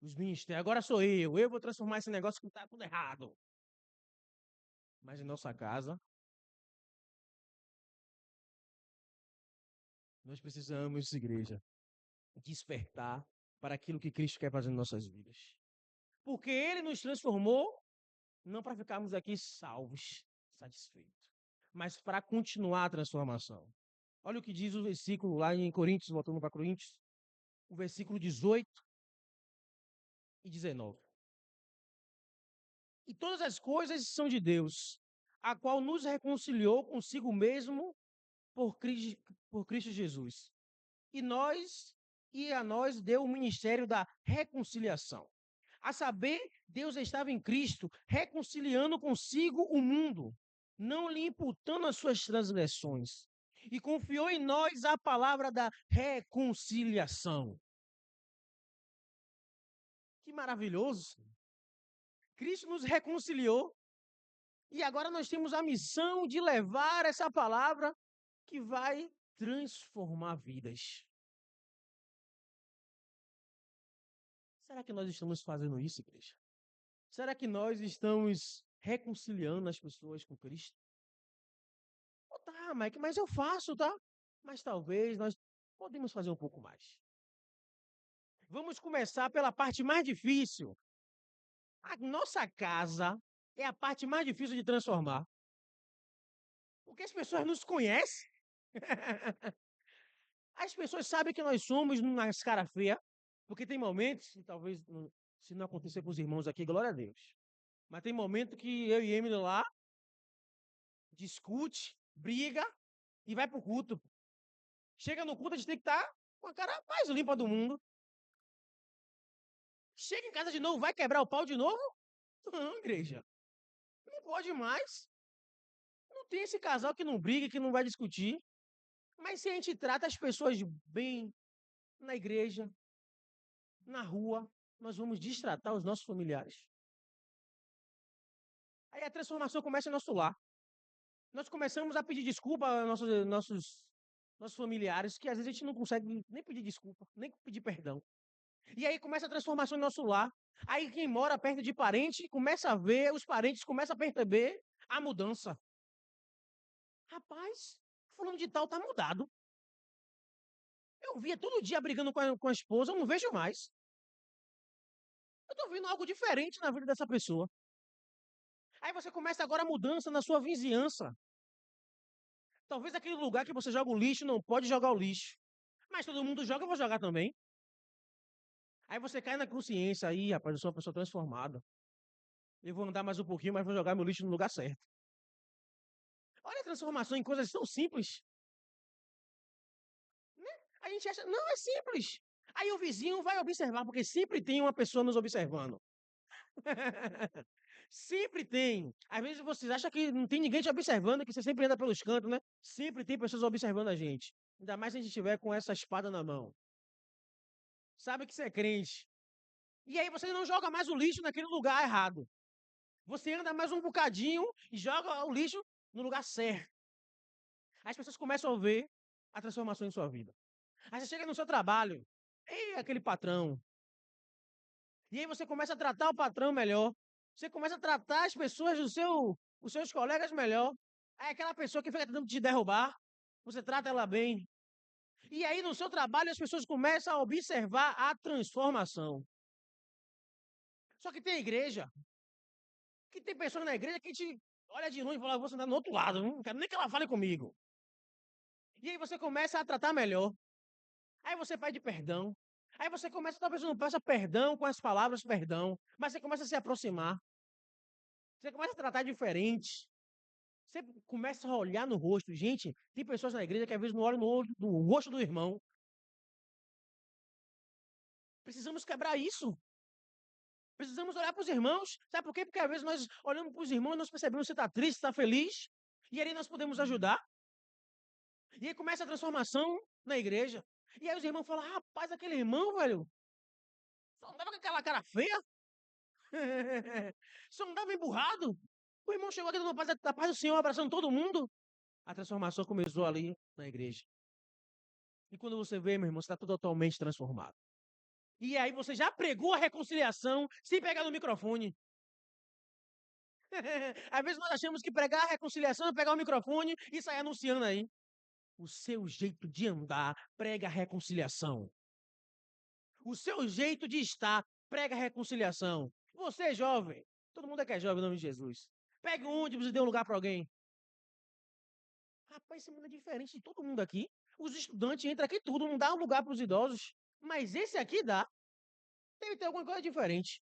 os ministérios. Agora sou eu vou transformar esse negócio que está tudo errado. Mas em nossa casa, nós precisamos, igreja, despertar para aquilo que Cristo quer fazer em nossas vidas. Porque Ele nos transformou, não para ficarmos aqui salvos, satisfeitos, mas para continuar a transformação. Olha o que diz o versículo lá em Coríntios, voltando para Coríntios, o versículo 18 e 19. E todas as coisas são de Deus, a qual nos reconciliou consigo mesmo por Cristo Jesus. E a nós deu o ministério da reconciliação. A saber, Deus estava em Cristo, reconciliando consigo o mundo, não lhe imputando as suas transgressões, e confiou em nós a palavra da reconciliação. Que maravilhoso! Cristo nos reconciliou, e agora nós temos a missão de levar essa palavra que vai transformar vidas. Será que nós estamos fazendo isso, igreja? Será que nós estamos reconciliando as pessoas com Cristo? Oh, tá, Mike, mas eu faço, tá? Mas talvez nós podemos fazer um pouco mais. Vamos começar pela parte mais difícil. A nossa casa é a parte mais difícil de transformar. Porque as pessoas nos conhecem. As pessoas sabem que nós somos umas cara feia. Porque tem momentos, e talvez se não acontecer com os irmãos aqui, glória a Deus. Mas tem momento que eu e Emily lá discute, briga e vai pro culto. Chega no culto, a gente tem que estar com a cara mais limpa do mundo. Chega em casa de novo, vai quebrar o pau de novo? Não, igreja. Não pode mais. Não tem esse casal que não briga, que não vai discutir. Mas se a gente trata as pessoas bem na igreja, na rua, nós vamos destratar os nossos familiares. Aí a transformação começa no nosso lar. Nós começamos a pedir desculpa aos nossos familiares, que às vezes a gente não consegue nem pedir desculpa, nem pedir perdão. E aí começa a transformação no nosso lar. Aí quem mora perto de parente começa a ver, os parentes começam a perceber a mudança. Rapaz, fulano de tal tá mudado. Eu via todo dia brigando com a esposa, eu não vejo mais. Eu tô vendo algo diferente na vida dessa pessoa. Aí você começa agora a mudança na sua vizinhança. Talvez aquele lugar que você joga o lixo não pode jogar o lixo. Mas todo mundo joga, eu vou jogar também. Aí você cai na consciência, aí, rapaz, eu sou uma pessoa transformada. Eu vou andar mais um pouquinho, mas vou jogar meu lixo no lugar certo. Olha a transformação em coisas tão simples. Né? A gente acha, não, é simples. Aí o vizinho vai observar, porque sempre tem uma pessoa nos observando. Sempre tem. Às vezes vocês acham que não tem ninguém te observando, que você sempre anda pelos cantos, né? Sempre tem pessoas observando a gente. Ainda mais se a gente estiver com essa espada na mão. Sabe que você é crente. E aí você não joga mais o lixo naquele lugar errado. Você anda mais um bocadinho e joga o lixo no lugar certo. As pessoas começam a ver a transformação em sua vida. Aí você chega no seu trabalho, e aquele patrão. E aí você começa a tratar o patrão melhor. Você começa a tratar as pessoas os seus colegas melhor. Aí aquela pessoa que fica tentando te derrubar, você trata ela bem. E aí no seu trabalho as pessoas começam a observar a transformação. Só que tem igreja, que tem pessoas na igreja que te olha de longe e fala, vou sentar no outro lado, não quero nem que ela fale comigo. E aí você começa a tratar melhor. Aí você pede perdão. Aí você começa, talvez não peça perdão com as palavras perdão, mas você começa a se aproximar. Você começa a tratar diferente. Você começa a olhar no rosto. Gente, tem pessoas na igreja que às vezes não olham no rosto do irmão. Precisamos quebrar isso. Precisamos olhar para os irmãos. Sabe por quê? Porque às vezes nós olhamos para os irmãos e nós percebemos se está triste, se está feliz. E ali nós podemos ajudar. E aí começa a transformação na igreja. E aí os irmãos falam, rapaz, aquele irmão, velho, só andava com aquela cara feia. Só andava emburrado. O irmão chegou aqui dando a paz do Senhor, abraçando todo mundo. A transformação começou ali na igreja. E quando você vê, meu irmão, você está totalmente transformado. E aí você já pregou a reconciliação sem pegar no microfone. Às vezes nós achamos que pregar a reconciliação é pegar o microfone e sair anunciando aí. O seu jeito de andar prega a reconciliação. O seu jeito de estar prega a reconciliação. Você, jovem, todo mundo aqui é jovem em nome de Jesus. Pegue um ônibus e dê um lugar para alguém. Rapaz, esse mundo é diferente de todo mundo aqui. Os estudantes entram aqui tudo, não dá um lugar para os idosos. Mas esse aqui dá. Deve ter alguma coisa diferente.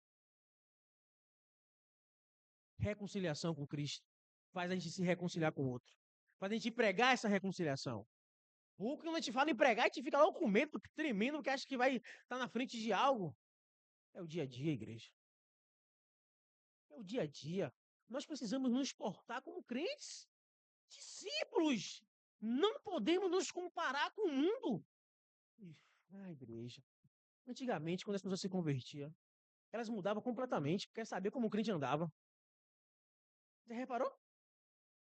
Reconciliação com Cristo faz a gente se reconciliar com o outro. Faz a gente pregar essa reconciliação. Ou quando a gente fala em pregar, a gente fica lá com medo, tremendo, porque acha que vai estar na frente de algo. É o dia a dia, igreja. É o dia a dia. Nós precisamos nos portar como crentes, discípulos. Não podemos nos comparar com o mundo. Igreja. Antigamente, quando as pessoas se convertiam, elas mudavam completamente, porque quer saber como o crente andava. Você reparou?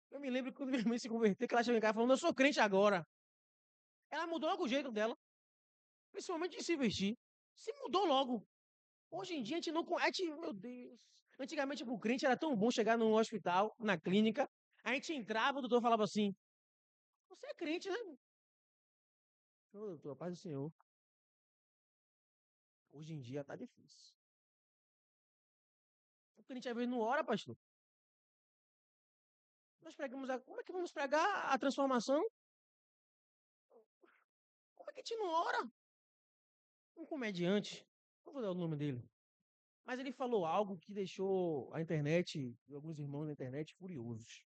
Eu me lembro que quando minha mãe se converteu, que ela chegou em casa falando, eu sou crente agora. Ela mudou logo o jeito dela, principalmente de se vestir. Se mudou logo. Hoje em dia a gente não conhece, meu Deus. Antigamente pro crente era tão bom chegar num hospital, na clínica, a gente entrava, o doutor falava assim, você é crente, né? Ô, doutor, paz do Senhor. Hoje em dia tá difícil. O crente às vezes não ora, pastor. Nós pregamos como é que vamos pregar a transformação? Como é que a gente não ora? Um comediante, não vou dar o nome dele, mas ele falou algo que deixou a internet, e alguns irmãos da internet, furiosos.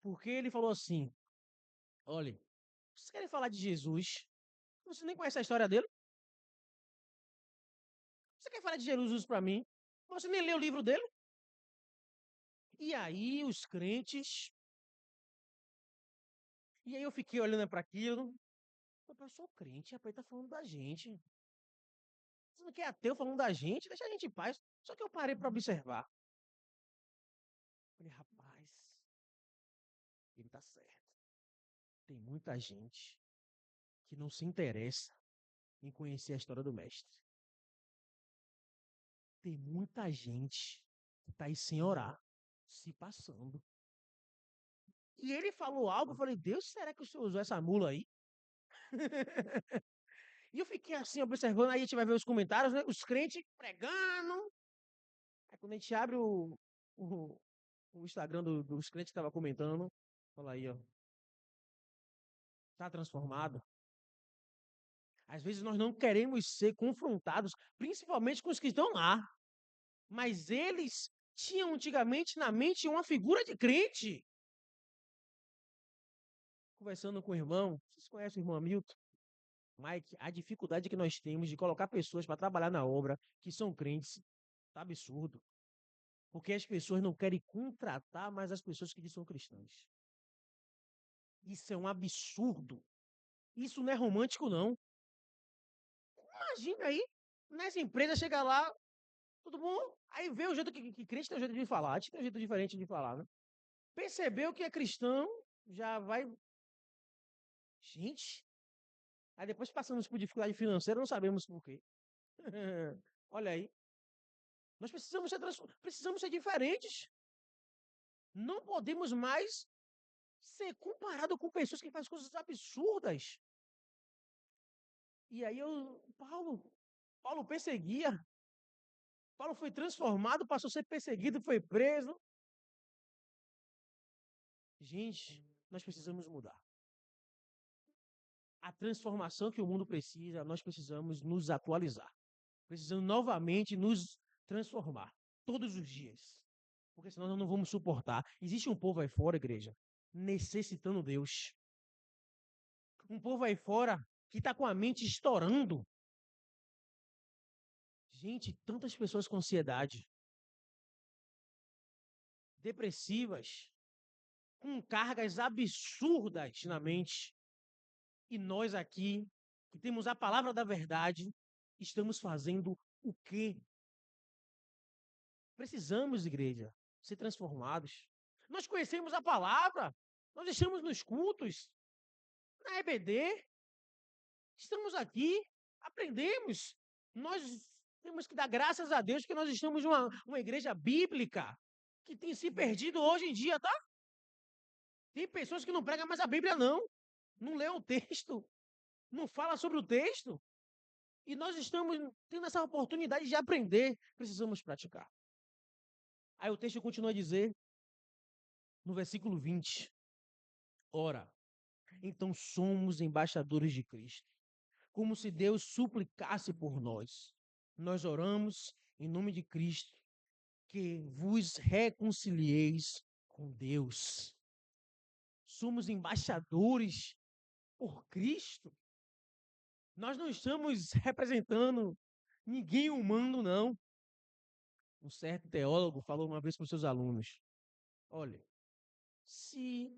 Porque ele falou assim, olha, vocês querem falar de Jesus? Você nem conhece a história dele? Você quer falar de Jesus para mim? Você nem leu o livro dele? E aí os crentes... E aí eu fiquei olhando para aquilo. Eu sou crente, rapaz, tá falando da gente. Você não quer ateu falando da gente? Deixa a gente em paz. Só que eu parei para observar. Falei, rapaz, ele tá certo. Tem muita gente que não se interessa em conhecer a história do mestre. Tem muita gente que tá aí sem orar, se passando. E ele falou algo, eu falei, Deus, será que o senhor usou essa mula aí? E eu fiquei assim, observando, aí a gente vai ver os comentários, né? Os crentes pregando. Aí quando a gente abre o, o Instagram dos crentes que estava comentando, fala aí, ó. Tá transformado. Às vezes nós não queremos ser confrontados, principalmente com os que estão lá. Mas eles tinham antigamente na mente uma figura de crente. Conversando com o irmão, vocês conhecem o irmão Hamilton? Mike, a dificuldade que nós temos de colocar pessoas para trabalhar na obra que são crentes, tá absurdo. Porque as pessoas não querem contratar mais as pessoas que são cristãs. Isso é um absurdo. Isso não é romântico, não. Imagina aí, nessa empresa chega lá, tudo bom? Aí vê o jeito que crente tem um jeito de falar, a gente tem um jeito diferente de falar, né? Percebeu que é cristão, já vai. Gente. Aí depois passamos por dificuldade financeira, não sabemos por quê. Olha aí. Nós precisamos ser diferentes. Não podemos mais ser comparado com pessoas que fazem coisas absurdas. E aí Paulo perseguia. Paulo foi transformado, passou a ser perseguido, foi preso. Gente, nós precisamos mudar. A transformação que o mundo precisa, nós precisamos nos atualizar. Precisamos novamente nos transformar. Todos os dias. Porque senão nós não vamos suportar. Existe um povo aí fora, igreja, necessitando Deus. Um povo aí fora que está com a mente estourando. Gente, tantas pessoas com ansiedade, depressivas, com cargas absurdas na mente. E nós aqui, que temos a palavra da verdade, estamos fazendo o quê? Precisamos, igreja, ser transformados. Nós conhecemos a palavra, nós estamos nos cultos, na EBD, estamos aqui, aprendemos. Nós temos que dar graças a Deus que nós estamos uma igreja bíblica que tem se perdido hoje em dia, tá? Tem pessoas que não pregam mais a Bíblia, não. Não lê o texto, não fala sobre o texto. E nós estamos tendo essa oportunidade de aprender, precisamos praticar. Aí o texto continua a dizer, no versículo 20, ora, então somos embaixadores de Cristo, como se Deus suplicasse por nós. Nós oramos em nome de Cristo, que vos reconcilieis com Deus. Somos embaixadores por Cristo. Nós não estamos representando ninguém humano, não. Um certo teólogo falou uma vez para os seus alunos, olha, se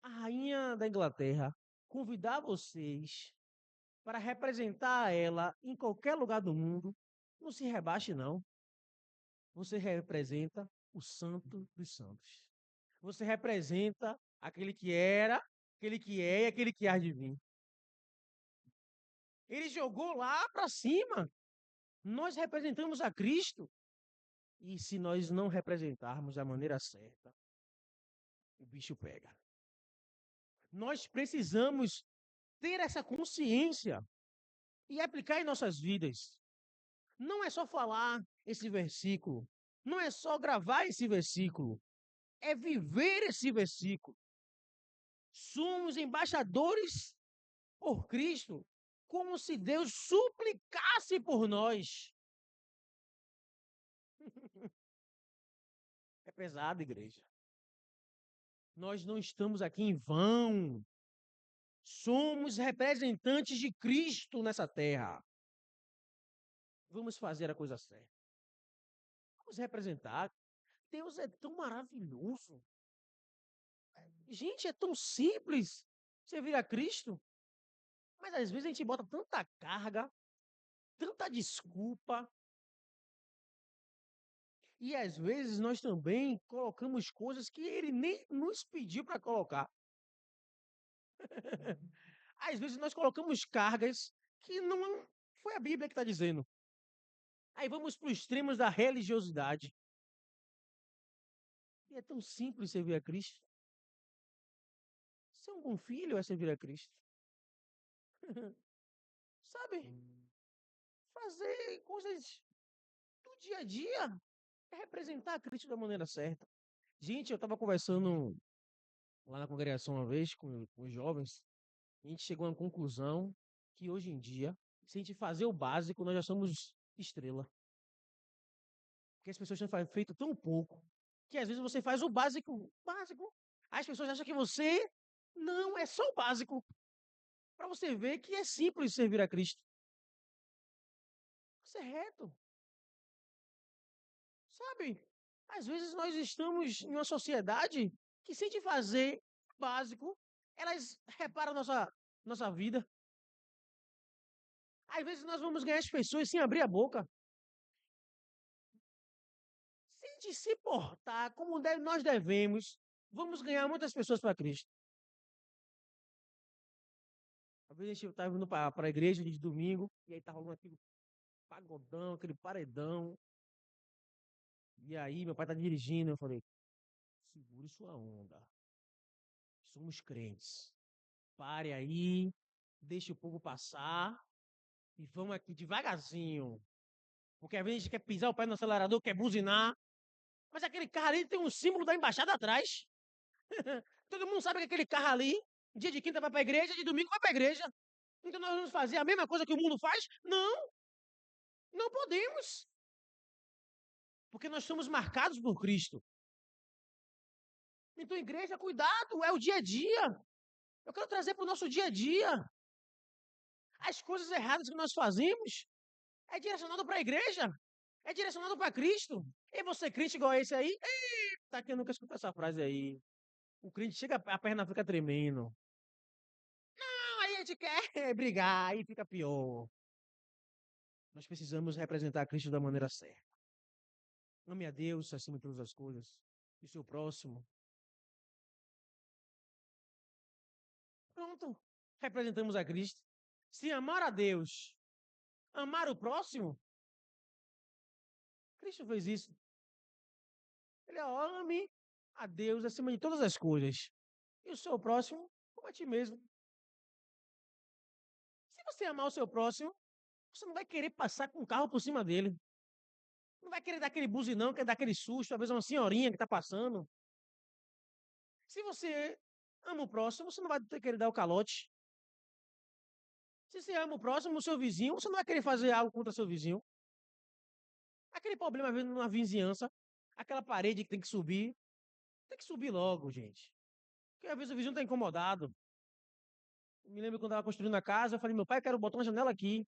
a rainha da Inglaterra convidar vocês para representar ela em qualquer lugar do mundo, não se rebaixe, não. Você representa o Santo dos Santos. Você representa aquele que era, aquele que é e aquele que há de vir. Ele jogou lá para cima. Nós representamos a Cristo. E se nós não representarmos da maneira certa, o bicho pega. Nós precisamos ter essa consciência e aplicar em nossas vidas. Não é só falar esse versículo, não é só gravar esse versículo, é viver esse versículo. Somos embaixadores por Cristo, como se Deus suplicasse por nós. É pesado, igreja. Nós não estamos aqui em vão. Somos representantes de Cristo nessa terra. Vamos fazer a coisa certa. Vamos representar. Deus é tão maravilhoso. Gente, é tão simples você vir a Cristo. Mas às vezes a gente bota tanta carga, tanta desculpa. E às vezes nós também colocamos coisas que ele nem nos pediu para colocar. Às vezes nós colocamos cargas que não foi a Bíblia que está dizendo. Aí vamos para os extremos da religiosidade. E é tão simples servir a Cristo. Ser um bom filho é servir a Cristo. Sabe? Fazer coisas do dia a dia é representar a Cristo da maneira certa. Gente, eu estava conversando lá na congregação uma vez com os jovens. A gente chegou a uma conclusão que hoje em dia, se a gente fazer o básico, nós já somos estrela. Porque as pessoas têm feito tão pouco que às vezes você faz o básico. As pessoas acham que você não é só o básico. Para você ver que é simples servir a Cristo. Isso é reto. Sabe? Às vezes nós estamos em uma sociedade que, sem te fazer básico, elas reparam nossa vida. Às vezes nós vamos ganhar as pessoas sem abrir a boca. Se a gente se portar como nós devemos, vamos ganhar muitas pessoas para Cristo. Às vezes a gente estava indo para a igreja de domingo, e aí estava rolando aquele pagodão, aquele paredão. E aí meu pai está dirigindo, eu falei, segure sua onda. Somos crentes. Pare aí, deixe o povo passar e vamos aqui devagarzinho. Porque às vezes a gente quer pisar o pé no acelerador, quer buzinar. Mas aquele carro ali tem um símbolo da embaixada atrás. Todo mundo sabe que aquele carro ali, dia de quinta vai para a igreja, de domingo vai para a igreja. Então nós vamos fazer a mesma coisa que o mundo faz? Não. Não podemos. Porque nós somos marcados por Cristo. Então, igreja, cuidado, é o dia a dia. Eu quero trazer para o nosso dia a dia. As coisas erradas que nós fazemos é direcionado para a igreja. É direcionado para Cristo. E você crente igual esse aí? Eita, que eu nunca escutei essa frase aí. O crente chega, a perna fica tremendo. Não, aí a gente quer brigar, aí fica pior. Nós precisamos representar Cristo da maneira certa. Ame a Deus acima de todas as coisas. E o seu próximo. Pronto. Representamos a Cristo. Se amar a Deus, amar o próximo, Cristo fez isso. Ele ame a Deus acima de todas as coisas. E o seu próximo, como a ti mesmo. Se você amar o seu próximo, você não vai querer passar com o carro por cima dele. Não vai querer dar aquele buzinão, quer dar aquele susto, às vezes uma senhorinha que está passando. Se você ama o próximo, você não vai querer dar o calote. Se você ama o próximo, o seu vizinho, você não vai querer fazer algo contra seu vizinho. Aquele problema vendo numa vizinhança, aquela parede que tem que subir logo, gente. Porque às vezes o vizinho está incomodado. Eu me lembro quando eu estava construindo a casa, eu falei, meu pai, eu quero botar uma janela aqui.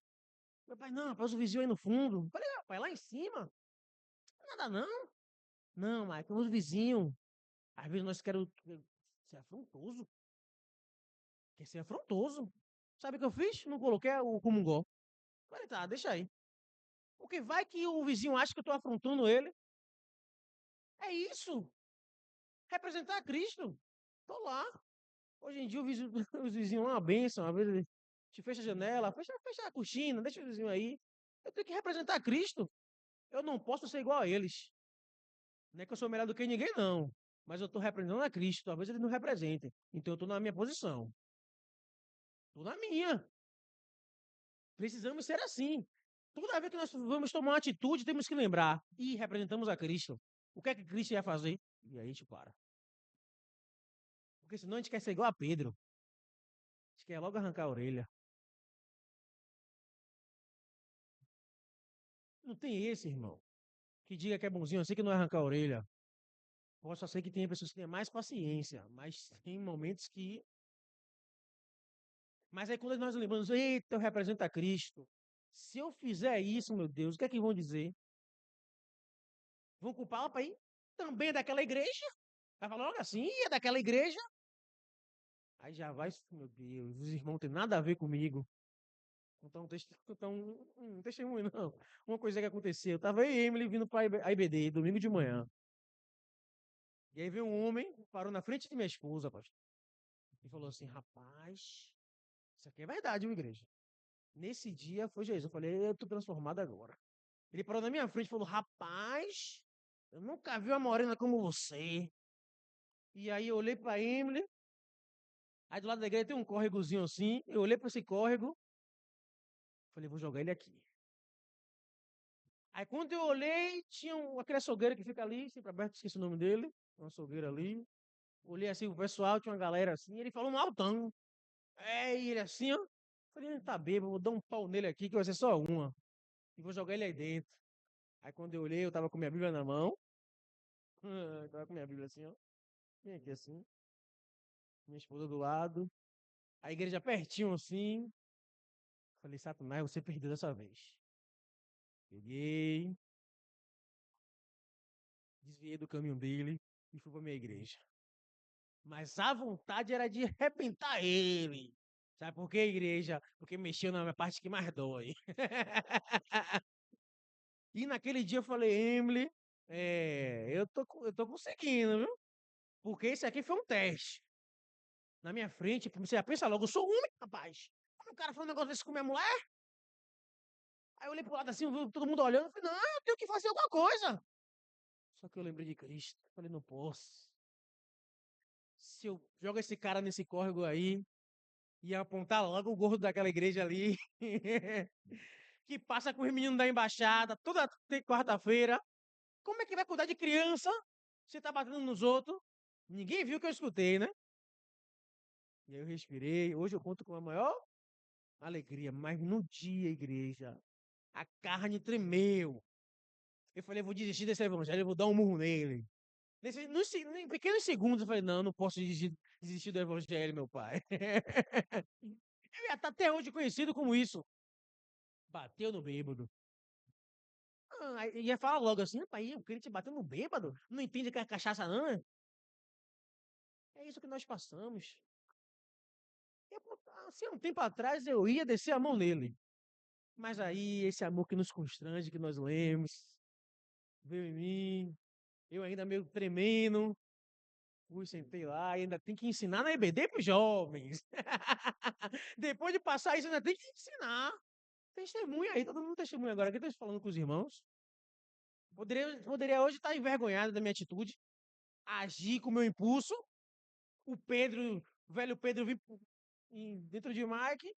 Meu pai, não, rapaz, o vizinho aí no fundo. Eu falei, pai, lá em cima. Nada não. Não, mas os vizinhos. Às vezes nós queremos ser afrontoso. Quer ser afrontoso. Sabe o que eu fiz? Não coloquei o comungó. Falei, tá, deixa aí. Porque vai que o vizinho acha que eu estou afrontando ele. É isso. Representar a Cristo. Tô lá. Hoje em dia os vizinhos lá, uma bênção. Às vezes te fecha a janela, fecha a cortina, deixa o vizinho aí. Eu tenho que representar a Cristo. Eu não posso ser igual a eles. Não é que eu sou melhor do que ninguém, não. Mas eu estou representando a Cristo. Talvez eles não representem. Então eu estou na minha posição. Estou na minha. Precisamos ser assim. Toda vez que nós vamos tomar uma atitude, temos que lembrar. E representamos a Cristo. O que é que Cristo ia fazer? E aí a gente para. Porque senão a gente quer ser igual a Pedro. A gente quer logo arrancar a orelha. Não tem esse, irmão, que diga que é bonzinho assim que não é arrancar a orelha. Posso ser que tenha pessoas que tenham mais paciência, mas tem momentos que. Mas aí quando nós lembramos, eita, eu represento a Cristo. Se eu fizer isso, meu Deus, o que é que vão dizer? Vão culpar o pai? Também é daquela igreja? Vai falar logo assim, é daquela igreja? Aí já vai, meu Deus, os irmãos não têm nada a ver comigo. Então, um testemunho, não. Uma coisa que aconteceu. Eu tava eu e Emily vindo para a IBD, domingo de manhã. E aí veio um homem, parou na frente de minha esposa, pastor, e falou assim: rapaz, isso aqui é verdade, viu, igreja? Nesse dia foi Jesus. Eu falei: eu tô transformado agora. Ele parou na minha frente e falou: rapaz, eu nunca vi uma morena como você. E aí eu olhei para Emily. Aí do lado da igreja tem um córregozinho assim. Eu olhei para esse córrego. Falei: vou jogar ele aqui. Aí quando eu olhei, tinha aquele açougueiro que fica ali, sempre aberto, esqueci o nome dele. Um açougueiro ali. Olhei assim o pessoal, tinha uma galera assim. Ele falou um altão. E ele assim, ó. Falei: ele tá bêbado, vou dar um pau nele aqui, que vai ser só uma. E vou jogar ele aí dentro. Aí quando eu olhei, eu tava com minha Bíblia na mão. Tava com minha Bíblia assim, ó. Vem aqui assim. Minha esposa do lado. A igreja pertinho assim. Falei: Satanás, você perdeu dessa vez. Peguei, desviei do caminho dele e fui pra minha igreja. Mas a vontade era de arrebentar ele. Sabe por quê, igreja? Porque mexeu na minha parte que mais dói. E naquele dia eu falei: Emily, eu tô conseguindo, viu? Porque esse aqui foi um teste. Na minha frente, você já pensa logo, eu sou homem, rapaz. Como o cara falou um negócio desse com minha mulher? Aí eu olhei pro lado assim, todo mundo olhando, eu falei: não, eu tenho que fazer alguma coisa. Só que eu lembrei de Cristo. Falei: não posso. Se eu jogo esse cara nesse córrego aí e apontar logo o gordo daquela igreja ali, que passa com os meninos da embaixada toda quarta-feira, como é que vai cuidar de criança? Você tá batendo nos outros? Ninguém viu o que eu escutei, né? E aí eu respirei. Hoje eu conto com a maior alegria, mas no dia, igreja, a carne tremeu. Eu falei: vou desistir desse evangelho, eu vou dar um murro nele. Em pequenos segundos eu falei: não, não posso desistir do evangelho, meu pai. Eu ia estar até hoje conhecido como isso. Bateu no bêbado. Ia falar logo assim: rapaz, o crente bateu no bêbado? Não entende que é cachaça, não, né? É isso que nós passamos. Assim, um tempo atrás eu ia descer a mão nele. Mas aí, esse amor que nos constrange, que nós lemos, veio em mim, eu ainda meio tremendo, fui, sentei lá, e ainda tem que ensinar na EBD para os jovens. Depois de passar isso, ainda tem que ensinar. Testemunha aí, todo mundo testemunha agora. Aqui estou falando com os irmãos. Poderia hoje estar envergonhado da minha atitude, agir com o meu impulso. O velho Pedro, vir dentro de Mike,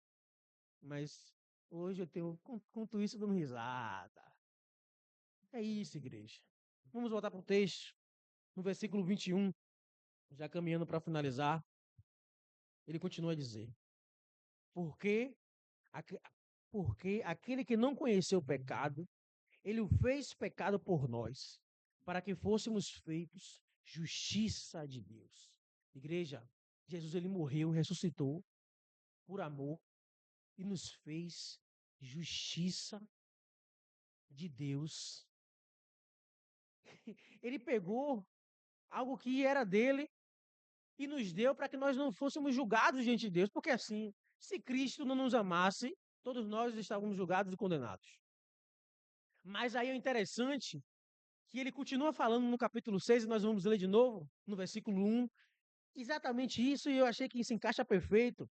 mas hoje eu tenho, conto isso, dando risada. É isso, igreja. Vamos voltar para o texto, no versículo 21, já caminhando para finalizar. Ele continua a dizer: porque, porque aquele que não conheceu o pecado, ele o fez pecado por nós, para que fôssemos feitos justiça de Deus. Igreja, Jesus ele morreu, ressuscitou por amor e nos fez justiça de Deus. Ele pegou algo que era dele e nos deu para que nós não fôssemos julgados diante de Deus, porque assim, se Cristo não nos amasse, todos nós estávamos julgados e condenados. Mas aí é interessante que ele continua falando no capítulo 6, e nós vamos ler de novo, no versículo 1, exatamente isso, e eu achei que isso encaixa perfeito.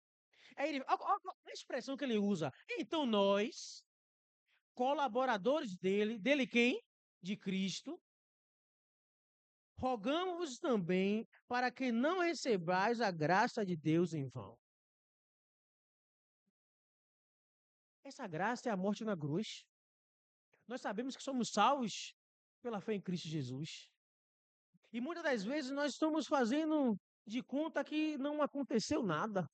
Aí ele, a expressão que ele usa, então nós, colaboradores dele quem? De Cristo, rogamos também para que não recebais a graça de Deus em vão. Essa graça é a morte na cruz. Nós sabemos que somos salvos pela fé em Cristo Jesus. E muitas das vezes nós estamos fazendo de conta que não aconteceu nada.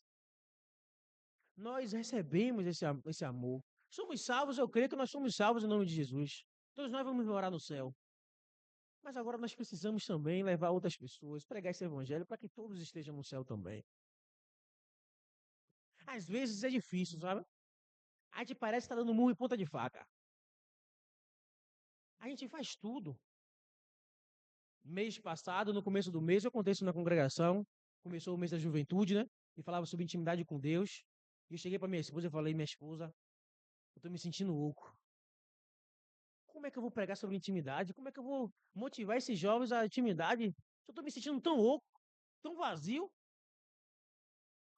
Nós recebemos esse amor. Somos salvos, eu creio que nós somos salvos em nome de Jesus. Todos nós vamos morar no céu. Mas agora nós precisamos também levar outras pessoas, pregar esse evangelho para que todos estejam no céu também. Às vezes é difícil, sabe? A gente parece que está dando murro em ponta de faca. A gente faz tudo. Mês passado, no começo do mês, eu contei isso na congregação. Começou o mês da juventude, né? E falava sobre intimidade com Deus. E eu cheguei para minha esposa e falei, minha esposa, eu estou me sentindo louco. Como é que eu vou pregar sobre intimidade? Como é que eu vou motivar esses jovens à intimidade? Eu estou me sentindo tão louco, tão vazio.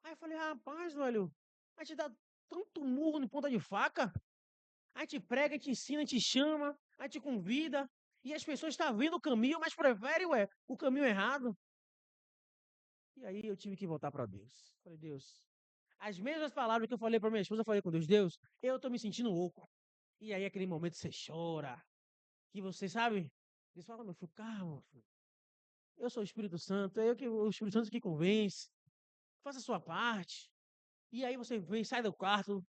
Aí eu falei, rapaz, velho, a gente dá tanto murro em ponta de faca. A gente prega, a gente ensina, a gente chama, a gente convida. E as pessoas estão vendo o caminho, mas preferem, o caminho errado. E aí eu tive que voltar para Deus. Falei, Deus, as mesmas palavras que eu falei para minha esposa, eu falei com Deus, Deus, eu estou me sentindo louco. E aí aquele momento você chora, que você sabe, Deus fala, meu filho, calma, filho. Eu sou o Espírito Santo, o Espírito Santo que convence. Faça a sua parte. E aí você vem, sai do quarto,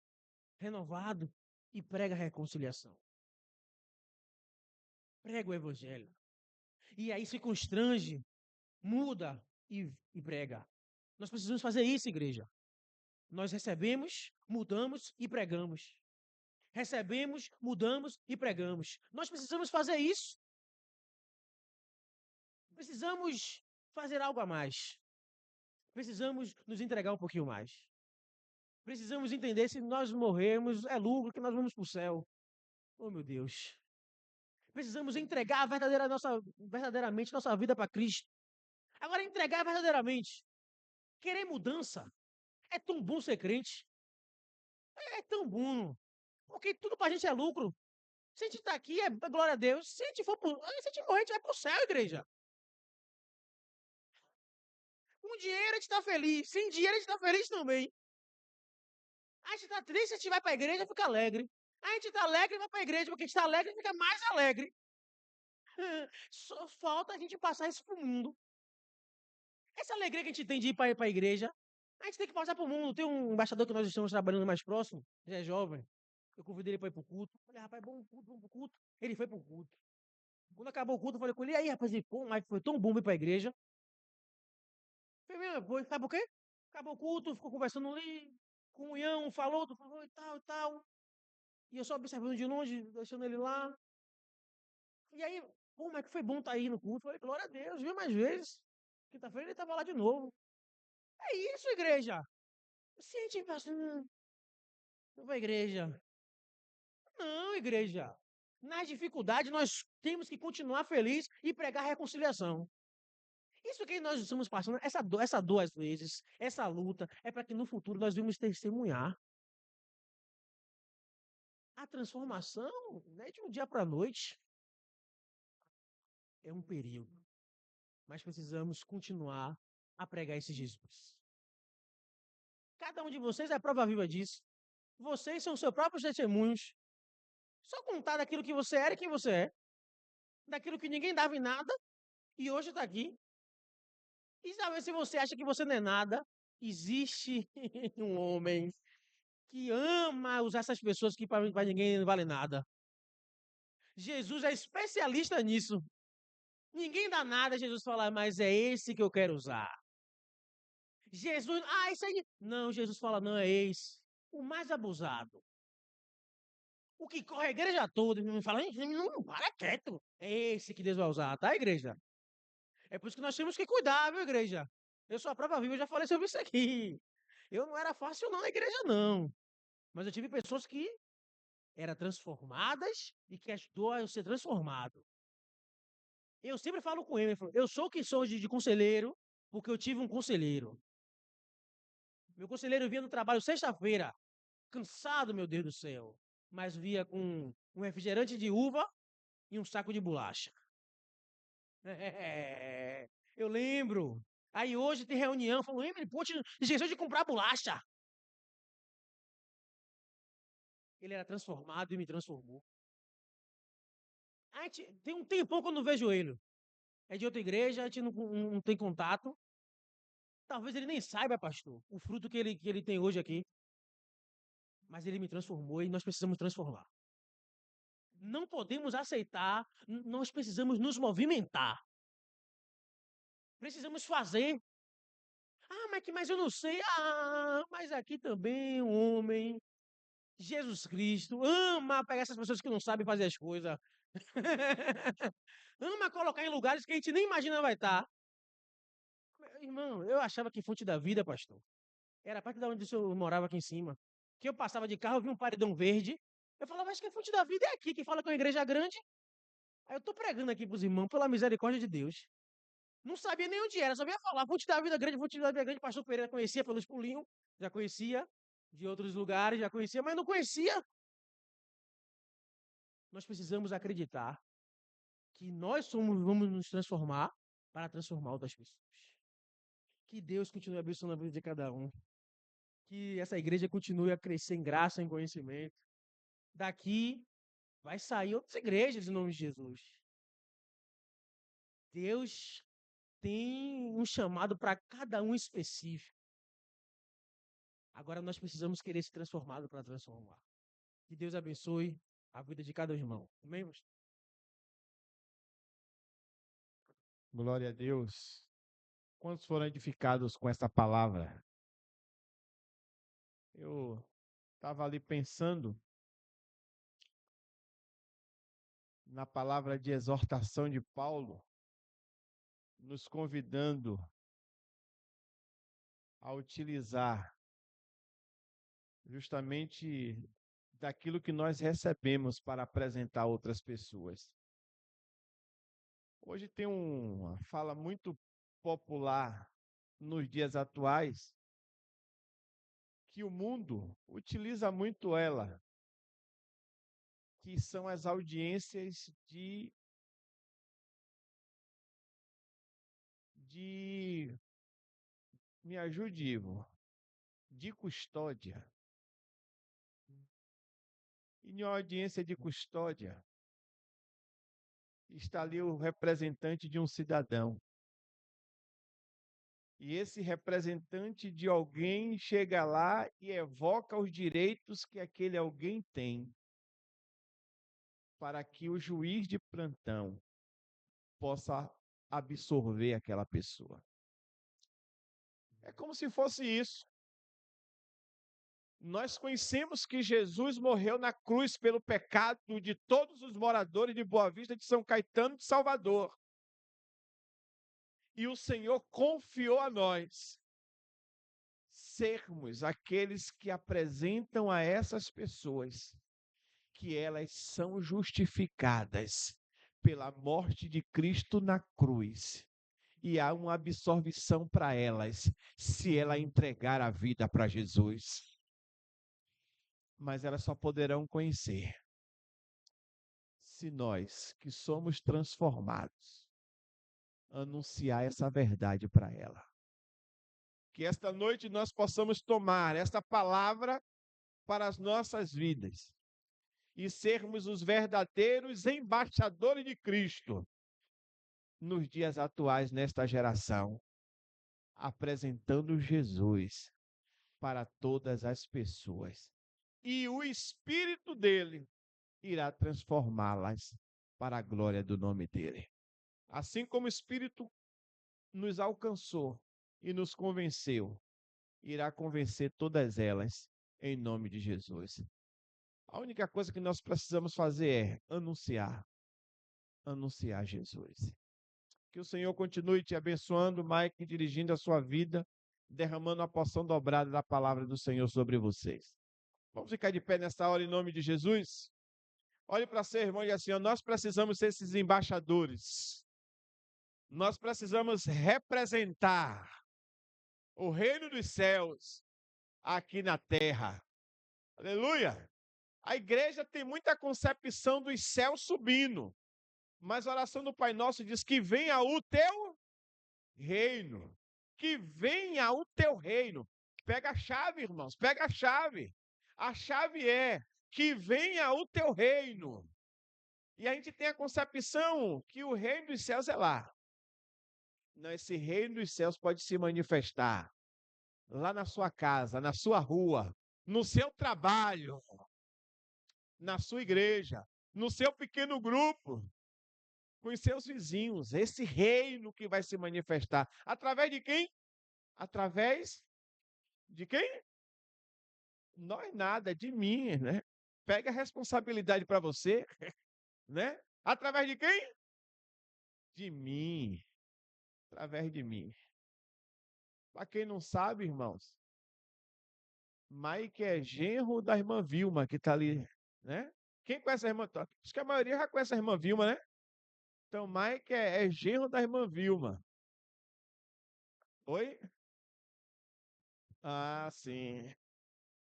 renovado, e prega a reconciliação. Prega o evangelho. E aí se constrange, muda e prega. Nós precisamos fazer isso, igreja. Nós recebemos, mudamos e pregamos. Recebemos, mudamos e pregamos. Nós precisamos fazer isso. Precisamos fazer algo a mais. Precisamos nos entregar um pouquinho mais. Precisamos entender se nós morrermos, é lucro que nós vamos para o céu. Oh, meu Deus. Precisamos entregar verdadeiramente nossa vida para Cristo. Agora, entregar verdadeiramente. Querer mudança. É tão bom ser crente. É tão bom. Porque tudo para a gente é lucro. Se a gente está aqui, é glória a Deus. Se a gente morrer, a gente vai para o céu, igreja. Com dinheiro a gente está feliz. Sem dinheiro a gente está feliz também. A gente está triste, a gente vai para a igreja e fica alegre. A gente está alegre e vai para a igreja, porque a gente está alegre e fica mais alegre. Só falta a gente passar isso para o mundo. Essa alegria que a gente tem de ir para a igreja, a gente tem que passar para o mundo. Tem um embaixador que nós estamos trabalhando mais próximo, já é jovem. Eu convidei ele para ir para o culto. Falei, rapaz, vamos para o culto. Ele foi para o culto. Quando acabou o culto, eu falei com ele, e aí, rapaz, pô, mas foi tão bom ir para a igreja. Foi, sabe por quê? Acabou o culto, ficou conversando ali, comunhão, falou e tal, e tal. E eu só observando de longe, deixando ele lá. E aí, pô, mas que foi bom estar aí no culto. Eu falei, glória a Deus, viu mais vezes. Quinta-feira ele estava lá de novo. É isso, igreja. Sente, pastor. Não vai, igreja. Não, igreja. Nas dificuldades, nós temos que continuar feliz e pregar reconciliação. Isso que nós estamos passando, essa dor às vezes, essa luta, é para que no futuro nós vamos testemunhar. A transformação não é de um dia para a noite. É um período. Mas precisamos continuar a pregar esse Jesus. Cada um de vocês é prova viva disso. Vocês são seus próprios testemunhos. Só contar daquilo que você era e quem você é. Daquilo que ninguém dava em nada e hoje está aqui. E sabe, se você acha que você não é nada, existe um homem que ama usar essas pessoas que para ninguém não vale nada. Jesus é especialista nisso. Ninguém dá nada, Jesus fala, mas é esse que eu quero usar. Jesus, isso aí. Não, Jesus fala, não, é esse. O mais abusado. O que corre a igreja toda, me fala, não, para quieto. É esse que Deus vai usar, tá, igreja? É por isso que nós temos que cuidar, viu, igreja? Eu sou a prova viva, eu já falei sobre isso aqui. Eu não era fácil não na igreja, não. Mas eu tive pessoas que eram transformadas e que ajudou a eu ser transformado. Eu sempre falo com ele, eu sou o que sou de conselheiro, porque eu tive um conselheiro. Meu conselheiro vinha no trabalho sexta-feira, cansado, meu Deus do céu, mas via com um refrigerante de uva e um saco de bolacha. Eu lembro. Aí hoje tem reunião, falou, Emily, pô, esqueceu de comprar bolacha. Ele era transformado e me transformou. Tem um tempão que eu não vejo ele. É de outra igreja, a gente não tem contato. Talvez ele nem saiba, pastor, o fruto que ele tem hoje aqui. Mas ele me transformou e nós precisamos transformar. Não podemos aceitar, nós precisamos nos movimentar. Precisamos fazer. Mas eu não sei. Mas aqui também um homem, Jesus Cristo, ama pegar essas pessoas que não sabem fazer as coisas. Ama colocar em lugares que a gente nem imagina vai estar. Irmão, eu achava que Fonte da Vida, pastor, era perto de onde eu morava aqui em cima. Que eu passava de carro, eu vi um paredão verde. Eu falava, acho que a Fonte da Vida é aqui, que fala com a igreja grande. Aí eu tô pregando aqui pros irmãos, pela misericórdia de Deus. Não sabia nem onde era, só sabia falar. Fonte da Vida Grande, Fonte da Vida Grande. Pastor Pereira conhecia pelos pulinhos, já conhecia de outros lugares, já conhecia, mas não conhecia. Nós precisamos acreditar que nós vamos nos transformar para transformar outras pessoas. Que Deus continue abençoando a vida de cada um. Que essa igreja continue a crescer em graça, em conhecimento. Daqui vai sair outras igrejas em nome de Jesus. Deus tem um chamado para cada um específico. Agora nós precisamos querer ser transformado para transformar. Que Deus abençoe a vida de cada irmão. Amém, pastor? Glória a Deus. Quantos foram edificados com essa palavra? Eu estava ali pensando na palavra de exortação de Paulo, nos convidando a utilizar justamente daquilo que nós recebemos para apresentar a outras pessoas. Hoje tem uma fala muito popular nos dias atuais que o mundo utiliza muito ela, que são as audiências de me ajude, Ivo, de custódia. E em uma audiência de custódia está ali o representante de um cidadão. E esse representante de alguém chega lá e evoca os direitos que aquele alguém tem, para que o juiz de plantão possa absorver aquela pessoa. É como se fosse isso. Nós conhecemos que Jesus morreu na cruz pelo pecado de todos os moradores de Boa Vista, de São Caetano, de Salvador. E o Senhor confiou a nós sermos aqueles que apresentam a essas pessoas que elas são justificadas pela morte de Cristo na cruz. E há uma absorção para elas, se ela entregar a vida para Jesus. Mas elas só poderão conhecer se nós, que somos transformados, anunciar essa verdade para ela. Que esta noite nós possamos tomar esta palavra para as nossas vidas e sermos os verdadeiros embaixadores de Cristo nos dias atuais, nesta geração, apresentando Jesus para todas as pessoas. E o Espírito dele irá transformá-las para a glória do nome dele. Assim como o Espírito nos alcançou e nos convenceu, irá convencer todas elas em nome de Jesus. A única coisa que nós precisamos fazer é anunciar Jesus. Que o Senhor continue te abençoando, Mike, dirigindo a sua vida, derramando a porção dobrada da palavra do Senhor sobre vocês. Vamos ficar de pé nessa hora em nome de Jesus? Olhe para seu irmão e diga assim, nós precisamos ser esses embaixadores. Nós precisamos representar o reino dos céus aqui na terra. Aleluia! A igreja tem muita concepção dos céus subindo, mas a oração do Pai Nosso diz que venha o teu reino. Que venha o teu reino. Pega a chave, irmãos, pega a chave. A chave é que venha o teu reino. E a gente tem a concepção que o reino dos céus é lá. Não, esse reino dos céus pode se manifestar lá na sua casa, na sua rua, no seu trabalho, na sua igreja, no seu pequeno grupo, com os seus vizinhos. Esse reino que vai se manifestar. Através de quem? Através de quem? Nós nada, de mim, né? Pega a responsabilidade para você, né? Através de quem? De mim. Através de mim. Para quem não sabe, irmãos, Mike é genro da irmã Vilma, que está ali, né? Quem conhece a irmã? Acho que a maioria já conhece a irmã Vilma, né? Então, Mike é genro da irmã Vilma. Oi? Ah, sim.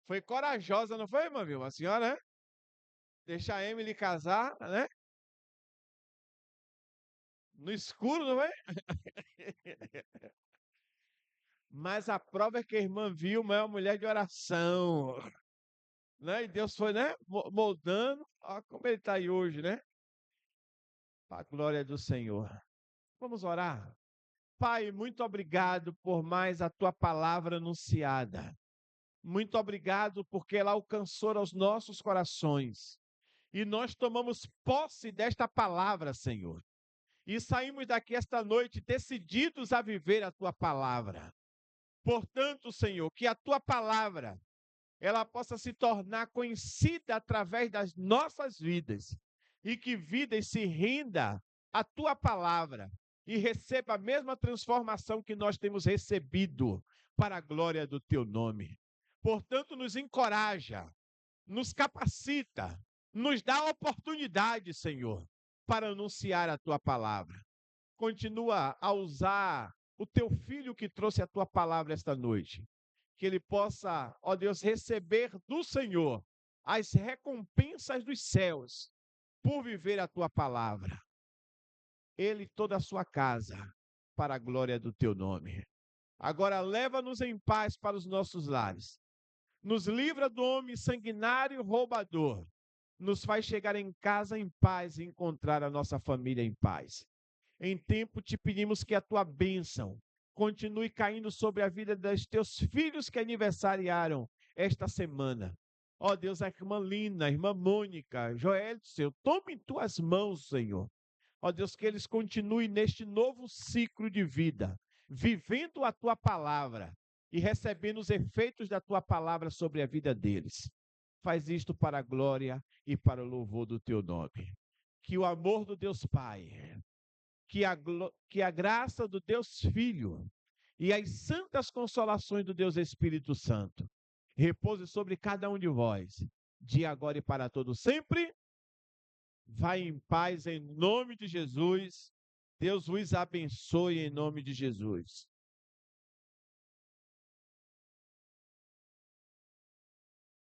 Foi corajosa, não foi, irmã Vilma? A senhora, né? Deixar a Emily casar, né? No escuro, não é? Mas a prova é que a irmã Vilma é uma mulher de oração, né? E Deus foi, né? Moldando, ó, como ele está aí hoje, né? Para a glória do Senhor. Vamos orar. Pai, muito obrigado por mais a tua palavra anunciada. Muito obrigado porque ela alcançou aos nossos corações. E nós tomamos posse desta palavra, Senhor. E saímos daqui esta noite decididos a viver a tua palavra. Portanto, Senhor, que a tua palavra ela possa se tornar conhecida através das nossas vidas e que vidas se renda à tua palavra e receba a mesma transformação que nós temos recebido para a glória do teu nome. Portanto, nos encoraja, nos capacita, nos dá oportunidade, Senhor, para anunciar a tua palavra. Continua a usar o teu filho que trouxe a tua palavra esta noite. Que ele possa, ó Deus, receber do Senhor as recompensas dos céus por viver a tua palavra. Ele e toda a sua casa, para a glória do teu nome. Agora leva-nos em paz para os nossos lares. Nos livra do homem sanguinário e roubador. Nos faz chegar em casa em paz e encontrar a nossa família em paz. Em tempo te pedimos que a tua bênção continue caindo sobre a vida dos teus filhos que aniversariaram esta semana. Ó Deus, a irmã Lina, a irmã Mônica, Joel, Senhor, tome em tuas mãos, Senhor. Ó Deus, que eles continuem neste novo ciclo de vida, vivendo a tua palavra e recebendo os efeitos da tua palavra sobre a vida deles. Faz isto para a glória e para o louvor do teu nome. Que o amor do Deus Pai, que a graça do Deus Filho e as santas consolações do Deus Espírito Santo repouse sobre cada um de vós, de agora e para todo sempre. Vai em paz em nome de Jesus. Deus vos abençoe em nome de Jesus.